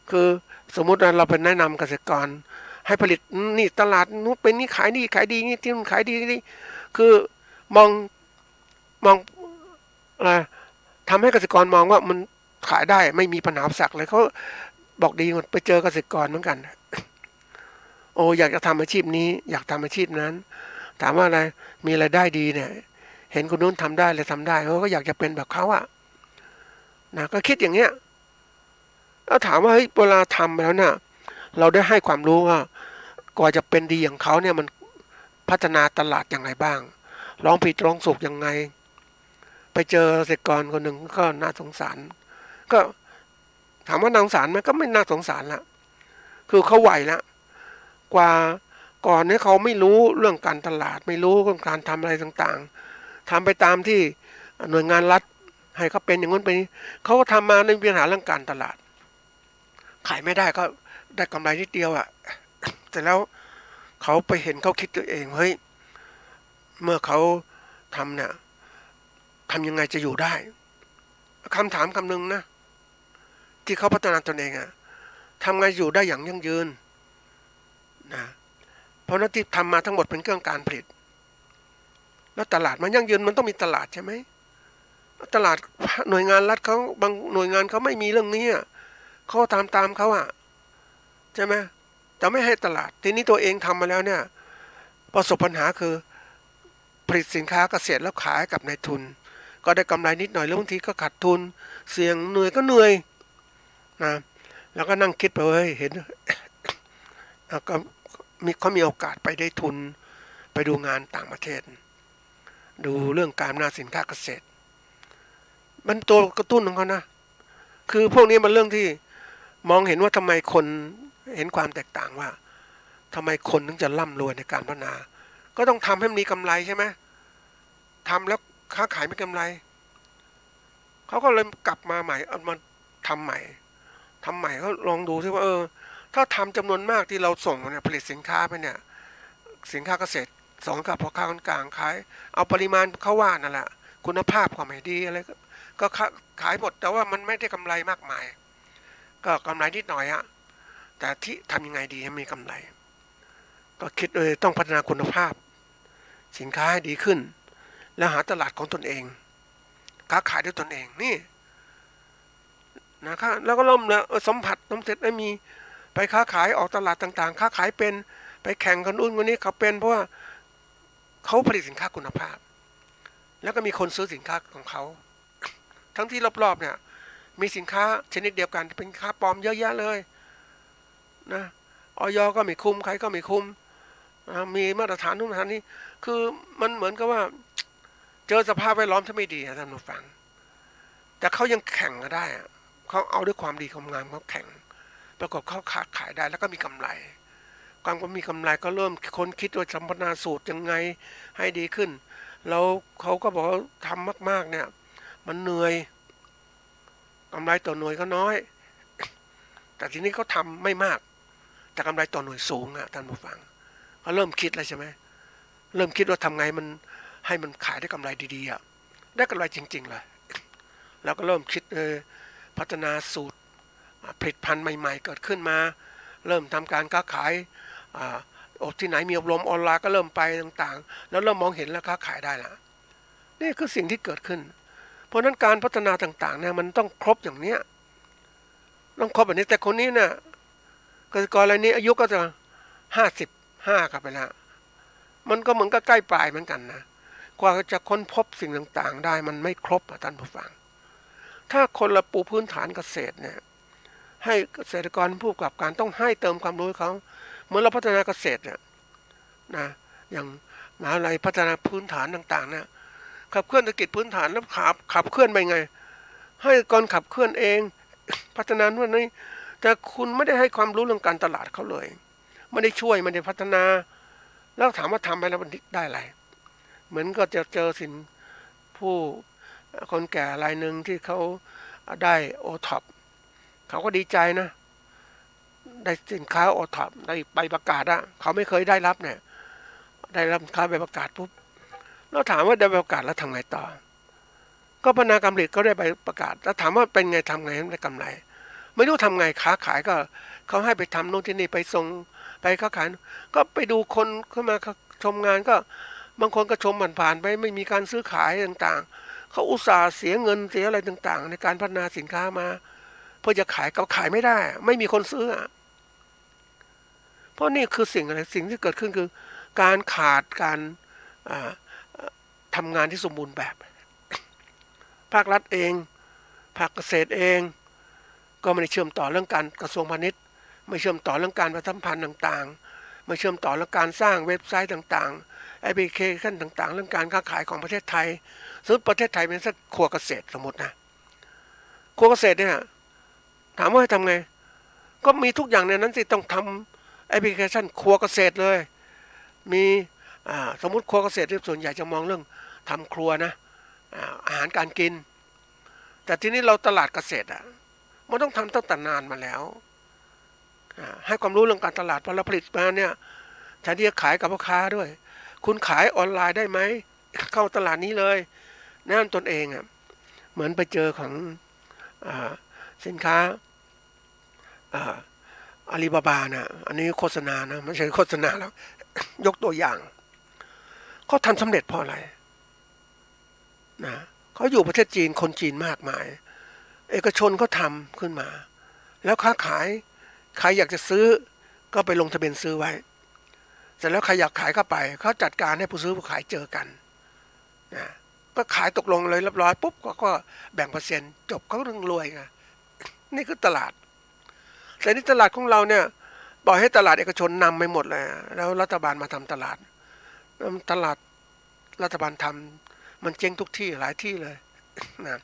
คือสมมุติเราเป็นแนะนำเกษตรกรให้ผลิตนี่ตลาดนู้นเป็นนี่ขายดีนี่ที่มันขายดีนี่คือมองอะไรทำให้เกษตรกรมองว่ามันขายได้ไม่มีปัญหาสักเลยเขาบอกดีหมดไปเจอเกษตรกรเหมือนกันโอ้อยากจะทำอาชีพนี้อยากทำอาชีพนั้นถามว่าอะไรมีรายได้ดีเนี่ยเห็นคนนู้นทำได้เลยทำได้เขาก็อยากจะเป็นแบบเขาอะนะก็คิดอย่างเงี้ยแล้วถามว่าเฮ้ยเวลาทำแล้วเนี่ยเราได้ให้ความรู้ว่ากว่าจะเป็นดีอย่างเขาเนี่ยมันพัฒนาตลาดอย่างไรบ้างลองผิดลองถูกยังไงไปเจอเกษตรกรคนหนึ่งก็น่าสงสารก็ถามว่าน่าสงสารไหมก็ไม่น่าสงสารละคือเขาไหวแล้วกว่าก่อนนี้เขาไม่รู้เรื่องการตลาดไม่รู้เรื่องการทำอะไรต่างๆทำไปตามที่หน่วยงานรัฐให้เขาเป็นอย่างนั้นไปนี้เขาก็ทำมาในปัญหาเรื่องการตลาดขายไม่ได้ก็ได้กำไรนิดเดียวอะแต่แล้วเขาไปเห็นเขาคิดตัวเองเฮ้ยเมื่อเขาทำเนี่ยทำยังไงจะอยู่ได้คำถามคำหนึ่งนะที่เขาพัฒนาตนเองอะทำไงอยู่ได้อย่างยั่งยืนนะเพราะนั้นที่ทำมาทั้งหมดเป็นเครื่องการผลิตแล้วตลาดมันยั่งยืนมันต้องมีตลาดใช่ไหมตลาดหน่วยงานรัฐเขาบางหน่วยงานเขาไม่มีเรื่องนี้เขาตามเขาอะใช่ไหมแต่ไม่ให้ตลาดทีนี้ตัวเองทำมาแล้วเนี่ยประสบปัญหาคือผลิตสินค้าเกษตรแล้วขายกับนายทุนก็ได้กำไรนิดหน่อยแล้วบางทีก็ขาดทุนเสี่ยงเหนื่อยก็เหนื่อยนะแล้วก็นั่งคิดไปเห็นก็เขามีโอกาสไปได้ทุนไปดูงานต่างประเทศดูเรื่องการพัฒนาสินค้าเกษตรมันตัวกระตุ้นของเขานะคือพวกนี้มันเรื่องที่มองเห็นว่าทำไมคนเห็นความแตกต่างว่าทำไมคนถึงจะร่ำรวยในการพัฒนาก็ต้องทำให้มีกำไรใช่ไหมทำแล้ว ค้าขายไม่กำไรเขาก็เลยกลับมาใหม่เอามาทำใหม่เขาลองดูซิว่าถ้าทำจำนวนมากที่เราส่งเนี่ยผลิตสินค้าไปเนี่ยสินค้าเกษตรส่งกับพ่อค้าคนกลางขายเอาปริมาณเขาว่านั่นแหละคุณภาพก็ไม่ดีอะไรก็ขายหมดแต่ว่ามันไม่ได้กำไรมากมายก็กำไรนิดหน่อยอะแต่ที่ทำยังไงดีให้มีกำไรก็คิดต้องพัฒนาคุณภาพสินค้าให้ดีขึ้นแล้วหาตลาดของตนเองค้าขายด้วยตนเองนี่นะครับแล้วก็เริ่มแล้วสัมผัสน้ำเสร็จได้มีไปค้าขายออกตลาดต่างๆค้าขายเป็นไปแข่งกันคนนี้เขาเป็นเพราะว่าเขาผลิตสินค้าคุณภาพแล้วก็มีคนซื้อสินค้าของเขาทั้งที่รอบๆเนี่ยมีสินค้าชนิดเดียวกันเป็นสินค้าปลอมเยอะแยะเลยนะอย.ก็ไม่คุมใครก็ไม่คุมมีมาตรฐานนู่นมาตรฐานนี้คือมันเหมือนกับว่าเจอสภาพแวดล้อมที่ไม่ดีท่านผู้ฟังแต่เขายังแข่งก็ได้เขาเอาด้วยความดีความงามเขาแข่งประกอบเขาค้าขายได้แล้วก็มีกำไรความก็มีกำไรก็เริ่มคนคิดว่าสัมมนาสูตรยังไงให้ดีขึ้นแล้วเขาก็บอกว่าทำมากๆเนี่ยมันเหนื่อยกำไรต่อหน่วยก็น้อยแต่ทีนี้เขาทำไม่มากแต่กำไรต่อหน่วยสูงท่านผู้ฟังเขาเริ่มคิดแล้วใช่ไหมเริ่มคิดว่าทำไงมันให้มันขายได้กำไรดีๆได้กำไรจริงๆเลยแล้วก็เริ่มคิดพัฒนาสูตรผลิตภัณฑ์ใหม่ๆเกิดขึ้นมาเริ่มทำการค้าขายที่ไหนมีอบรมออนไลน์ก็เริ่มไปต่างๆแล้วเริ่มมองเห็นแล้วค้าขายได้ละนี่คือสิ่งที่เกิดขึ้นเพราะนั้นการพัฒนาต่างๆเนี่ยมันต้องครบอย่างเนี้ยต้องครบแบบนี้แต่คนนี้เนี่ยเกษตรกรรายนี้อายุก็จะ55กันไปแล้วมันก็เหมือนกับใกล้ปลายเหมือนกันนะกว่าจะค้นพบสิ่งต่างๆได้มันไม่ครบท่านผู้ฟังถ้าคนละปูพื้นฐานเกษตรเนี่ยให้เกษตรกรผู้ประกอบการต้องให้เติมความรู้เขาเหมือนเราพัฒนาเกษตรเนี่ยนะอย่างมหาวิทยาลัยพัฒนาพื้นฐานต่างๆเนี่ยขับเคลื่อนเศรษฐกิจพื้นฐานแล้วขับเคลื่อนไปไงให้ก่อนขับเคลื่อนเองพัฒนาด้วยนี่แต่คุณไม่ได้ให้ความรู้เรื่องการตลาดเขาเลยไม่ได้ช่วยไม่ได้พัฒนาแล้วถามว่าทำไปแล้วมันได้อะไรเหมือนก็จะเจอสินผู้คนแก่รายหนึ่งที่เขาได้โอท็อปเขาก็ดีใจนะได้สินค้าโอท็อปได้ใบประกาศเขาไม่เคยได้รับเนี่ยได้รับสินค้าใบประกาศปุ๊บแล้วถามว่าได้ใบประกาศแล้วทำไงต่อก็พนักงานผลิตก็ได้ใบประกาศแล้วถามว่าเป็นไงทำไงได้กำไรไม่รู้ทำไงค้าขายก็เขาให้ไปทำโน่นที่นี่ไปส่งไปค้าขายก็ไปดูคนเข้ามาชมงานก็บางคนก็ชมผ่านๆไปไม่มีการซื้อขายต่างๆเขาอุตส่าห์เสียเงินเสียอะไรต่างๆในการพัฒนาสินค้ามาเพื่อจะขายก็ขายไม่ได้ไม่มีคนซื้อเพราะนี่คือสิ่งอะไรสิ่งที่เกิดขึ้นคือการขาดการทำงานที่สมบูรณ์แบบภาครัฐเองภาคเกษตรเองก็ไม่ได้เชื่อมต่อเรื่องการกระทรวงพาณิชย์ไม่เชื่อมต่อเรื่องการประชาสัมพันธ์ต่างๆไม่เชื่อมต่อเรื่องการสร้างเว็บไซต์ต่างๆแอปพลิเคชันต่างๆเรื่องการค้าขายของประเทศไทยสมมติประเทศไทยเป็นสักครัวเกษตรสมมตินะครัวเกษตรเนี่ยถามว่าให้ทำไงก็มีทุกอย่างในนั้นสิต้องทำแอปพลิเคชันครัวเกษตรเลยมีสมมติครัวเกษตรที่ส่วนใหญ่จะมองเรื่องทำครัวนะอาหารการกินแต่ที่นี้เราตลาดเกษตรมันต้องทำตั้งแต่นานมาแล้วให้ความรู้เรื่องการตลาดพอเราผลิตมาเนี่ยแทนที่จะขายกับพ่อค้าด้วยคุณขายออนไลน์ได้ไหมเข้าตลาดนี้เลยแนะนำตนเองเหมือนไปเจอของสินค้าอาลีบาบานะอันนี้โฆษณานะไม่ใช่โฆษณาแล้ว ยกตัวอย่างเขาทำสำเร็จเพราะอะไรนะเขาอยู่ประเทศจีนคนจีนมากมายเอกชนก็ทำขึ้นมาแล้วค้าขายใครอยากจะซื้อก็ไปลงทะเบียนซื้อไว้เสร็จแล้วใครอยากขายก็ไปเขาจัดการให้ผู้ซื้อผู้ขายเจอกันนะก็ขายตกลงเลยเรียบร้อยปุ๊บก็แบ่งเปอร์เซ็นต์จบเขาถึงรวยไงนี่คือตลาดแต่นี่ตลาดของเราเนี่ยปล่อยให้ตลาดเอกชนนำไปหมดเลยแล้วรัฐบาลมาทำตลาดรัฐบาลทำมันเจ๊งทุกที่หลายที่เลยนะ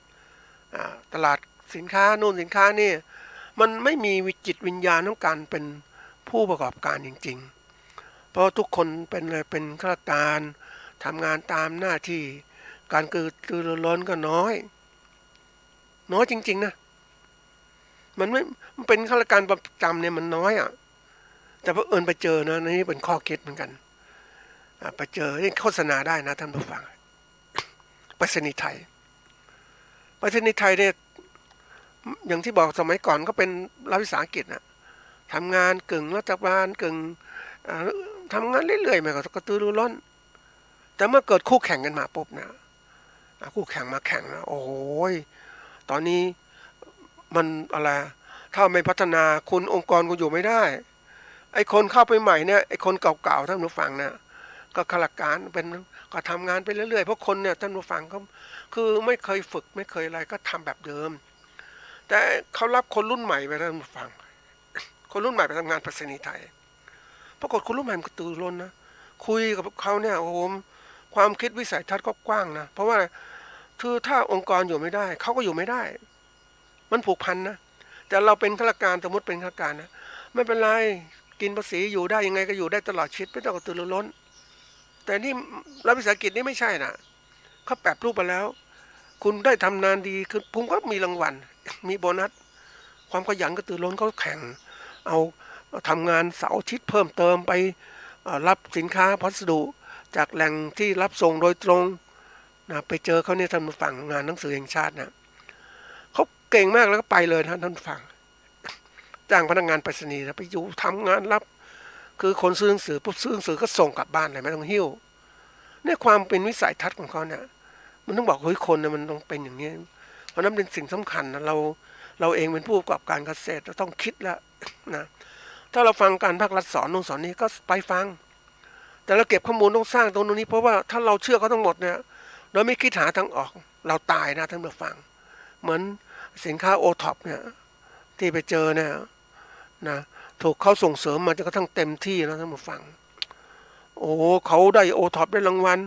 ตลาดสินค้านู่นสินค้านี่มันไม่มีจิตวิญญาณของการเป็นผู้ประกอบการจริงๆเพราะทุกคนเป็นข้าราชการทำงานตามหน้าที่ การกระตือรือร้นก็น้อยจริงๆนะมันเป็นข้าราชการประจำเนี่ยมันน้อยอ่ะแต่พอไปเจอนะนี่เป็นข้อคิดเหมือนกันไปเจอนี่โฆษณาได้นะท่านผู้ฟังไปรษณีย์ไทยเนี่ยอย่างที่บอกสมัยก่อนก็เป็นรัฐวิสาหกิจนะทำงานกึ่งรัฐบาลกึ่งทำงานเรื่อยๆมาก็กระตือรือร้นแต่เมื่อเกิดคู่แข่งกันมาปุ๊บนะคู่แข่งมาแข่งนะโอ้ยตอนนี้มันอะไรถ้าไม่พัฒนาคุณองค์กรก็อยู่ไม่ได้ไอ้คนเข้าไปใหม่เนี่ยไอ้คนเก่าๆท่านผู้ฟังนะก็ข้าราชการเป็นก็ทำงานไปเรื่อยๆเพราะคนเนี่ยท่านผู้ฟังเขาคือไม่เคยฝึกไม่เคยอะไรก็ทำแบบเดิมแต่เขารับคนรุ่นใหม่ไปท่านผู้ฟังคนรุ่นใหม่ไปทำงานไปรษณีย์ไทยปรากฏคนรุ่นใหม่มันก็ตื่นร้นนะคุยกับเขาเนี่ยโอ้โหความคิดวิสัยทัศน์ก็กว้างนะเพราะว่าคือถ้าองค์กรอยู่ไม่ได้เขาก็อยู่ไม่ได้มันผูกพันนะแต่เราเป็นข้าราชการสมมติเป็นข้าราชการนะไม่เป็นไรกินภาษีอยู่ได้ยังไงก็อยู่ได้ตลอดชีวิตไม่ต้องกระตือรือร้นแต่นี่รัฐวิสาหกิจนี่ไม่ใช่นะเขาแปรรูปไปแล้วคุณได้ทำงานดีคือผมก็มีรางวัลมีโบนัสความขยันกระตือรือร้นเขาแข่งเอาทำงานเสาร์อาทิตย์เพิ่มเติมไปรับสินค้าพัสดุจากแหล่งที่รับส่งโดยตรงนะไปเจอเขาเนี่ยท่านผู้ฟังงานหนังสือแห่งชาตินะเขาเก่งมากแล้วก็ไปเลยท่านผู้ฟังจ้างพนักงานไปรษณีย์ไปอยู่ทำงานรับคือคนซื้อหนังสือปุ๊บซื้อหนังสือก็ส่งกลับบ้านเลยไม่ต้องหิ้วเนี่ยความเป็นวิสัยทัศน์ของเขาเนี่ยมันต้องบอกเฮ้ยคนเนี่ยมันต้องเป็นอย่างนี้เพราะนั้นเป็นสิ่งสำคัญนะเราเองเป็นผู้ประกอบการเกษตรเราต้องคิดแล้วนะถ้าเราฟังการภาครัฐสอนนู่นสอนนี้ก็ไปฟังแต่เราเก็บข้อมูลต้องสร้างตรงนี้เพราะว่าถ้าเราเชื่อเขาทั้งหมดเนี่ยเราไม่คิดหาทางออกเราตายนะท่านผู้ฟังเหมือนสินค้าโอท็อปเนี่ยที่ไปเจอเนี่ยนะถูกเขาส่งเสริมมาจนกระทั่งเต็มที่นะท่านผู้ฟังโอ้เขาได้โอท็อปได้รางวัล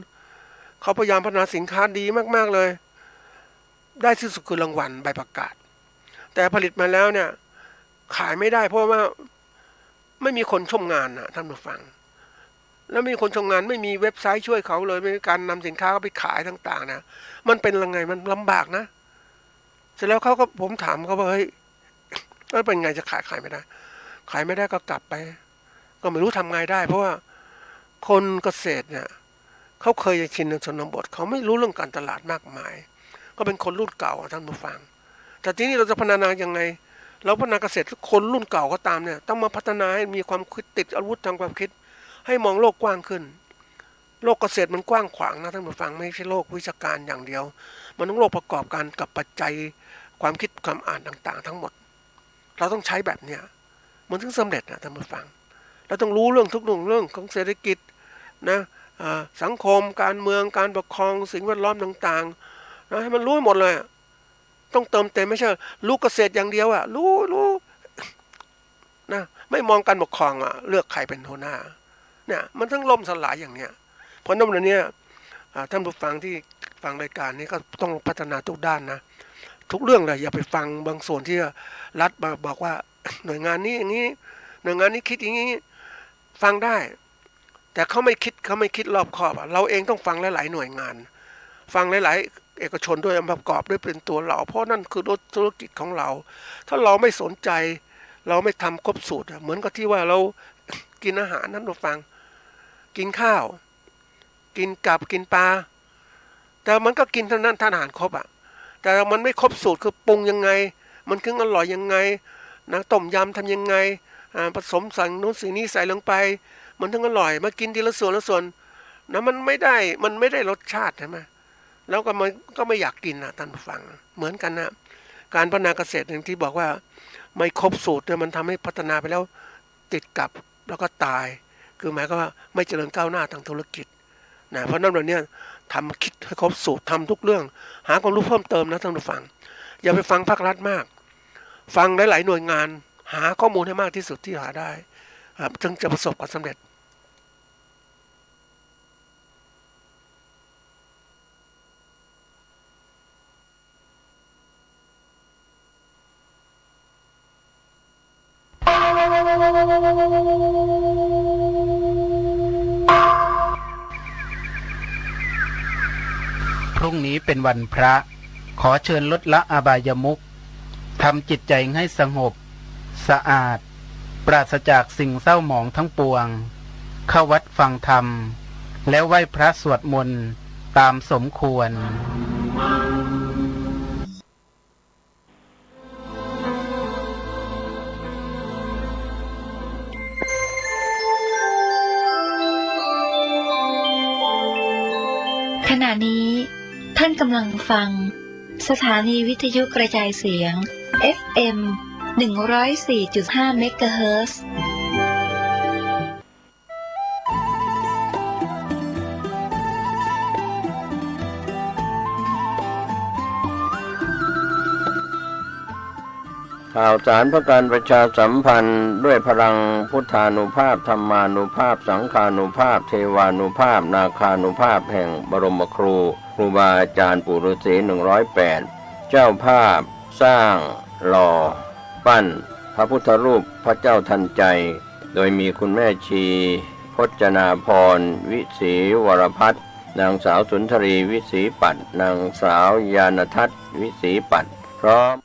เขาพยายามพัฒนาสินค้าดีมากๆเลยได้ที่สุดคือรางวัลใบประกาศแต่ผลิตมาแล้วเนี่ยขายไม่ได้เพราะว่าไม่มีคนชมงานนะท่านผู้ฟังแล้วมีคนชมงานไม่มีเว็บไซต์ช่วยเขาเลยไม่มีการนำสินค้าไปขายต่างๆนะมันเป็นยังไงมันลำบากนะเสร็จแล้วเขาก็ผมถามเขาว่าเฮ้ยแล้วเป็นไงจะขายไม่ได้ก็กลับไปก็ไม่รู้ทำไงได้เพราะว่าคนเกษตรเนี่ยเขาเคยชินในชนบทเขาไม่รู้เรื่องการตลาดมากมายก็เป็นคนรุ่นเก่าท่านผู้ฟังแต่ทีนี้เราจะพัฒนายังไงเราพัฒนาเกษตรคนรุ่นเก่าก็ตามเนี่ยต้องมาพัฒนาให้มีความคิดติดอาวุธทางความคิดให้มองโลกกว้างขึ้นโลกเกษตรมันกว้างขวางนะท่านผู้ฟังไม่ใช่โลกวิชาการอย่างเดียวมันต้องโลกประกอบการกับปัจจัยความคิดความอ่านต่างๆทั้งหมดเราต้องใช้แบบเนี้ยมันถึงสำเร็จนะท่านผู้ฟังเราต้องรู้เรื่องทุกเรื่องของเศรษฐกิจนะสังคมการเมืองการปกครองสิ่งแวดล้อมต่างๆนะให้มันรู้หมดเลยต้องเติมเต็มไม่ใช่รู้เกษตรอย่างเดียวรู้นะไม่มองการปกครองเลือกใครเป็นหัวหน้าเนี่ยมันต้องล่มสลายอย่างเนี้ยเพราะนั่นเนี่ยท่านผู้ฟังที่ฟังรายการนี้ก็ต้องพัฒนาทุกด้านนะทุกเรื่องเลยอย่าไปฟังบางส่วนที่รัฐบอกว่าหน่วยงานนี้อย่างนี้หน่วยงานนี้คิดอย่างนี้ฟังได้แต่เขาไม่คิดรอบคอบเราเองต้องฟังหลายๆหน่วยงานฟังหลายๆเอกชนด้วยประกอบด้วยเป็นตัวเราเพราะนั่นคือธุรกิจของเราถ้าเราไม่สนใจเราไม่ทำครบสูตรเหมือนกับที่ว่าเรากินอาหารนั้นเราฟังกินข้าวกินกับกินปลาแต่มันก็กินเท่านั้นทานอาหารครบแต่มันไม่ครบสูตรคือปรุงยังไงมันคืออร่อยยังไงนะต้มยำทำยังไงผสมสั่งนู้นสิ่งนี้ใส่ลงไปมันถึงอร่อยมากินทีละส่วนนะมันไม่ได้รสชาติใช่ไหมแล้วก็มันก็ไม่อยากกินนะท่านผู้ฟังเหมือนกันนะการพัฒนาเกษตรอย่างที่บอกว่าไม่ครบสูตรเนี่ยมันทำให้พัฒนาไปแล้วติดกับแล้วก็ตายคือหมายก็ว่าไม่เจริญก้าวหน้าทางธุรกิจนะเพราะนั้นเราเนี่ยทำคิดให้ครบสูตรทำทุกเรื่องหาความรู้เพิ่มเติมนะท่านผู้ฟังอย่าไปฟังภาครัฐมากฟังหลายๆหน่วยงานหาข้อมูลให้มากที่สุดที่หาได้จึงจะประสบความสำเร็จ พรุ่ง เป็นวันพระขอเชิญลดละอบายมุขทำจิตใจให้สงบสะอาดปราศจากสิ่งเศร้าหมองทั้งปวงเข้าวัดฟังธรรมแล้วไหว้พระสวดมนต์ตามสมควรขณะนี้ท่านกำลังฟังสถานีวิทยุกระจายเสียง FM 104.5 เมกะเฮิรตซ์ข่าวสารเพื่อการประชาสัมพันธ์ด้วยพลังพุทธานุภาพธรรมานุภาพสังฆานุภาพเทวานุภาพนาคานุภาพแห่งบรมครูครูบาอาจารย์ปู่ฤาษี108เจ้าภาพสร้างหล่อปั้นพระพุทธรูปพระเจ้าทันใจโดยมีคุณแม่ชีพจนาพรวิศีวรพัฒน์นางสาวสุนทรีวิศีปัตย์นางสาวยานทัศน์วิศีปัตย์พร้อม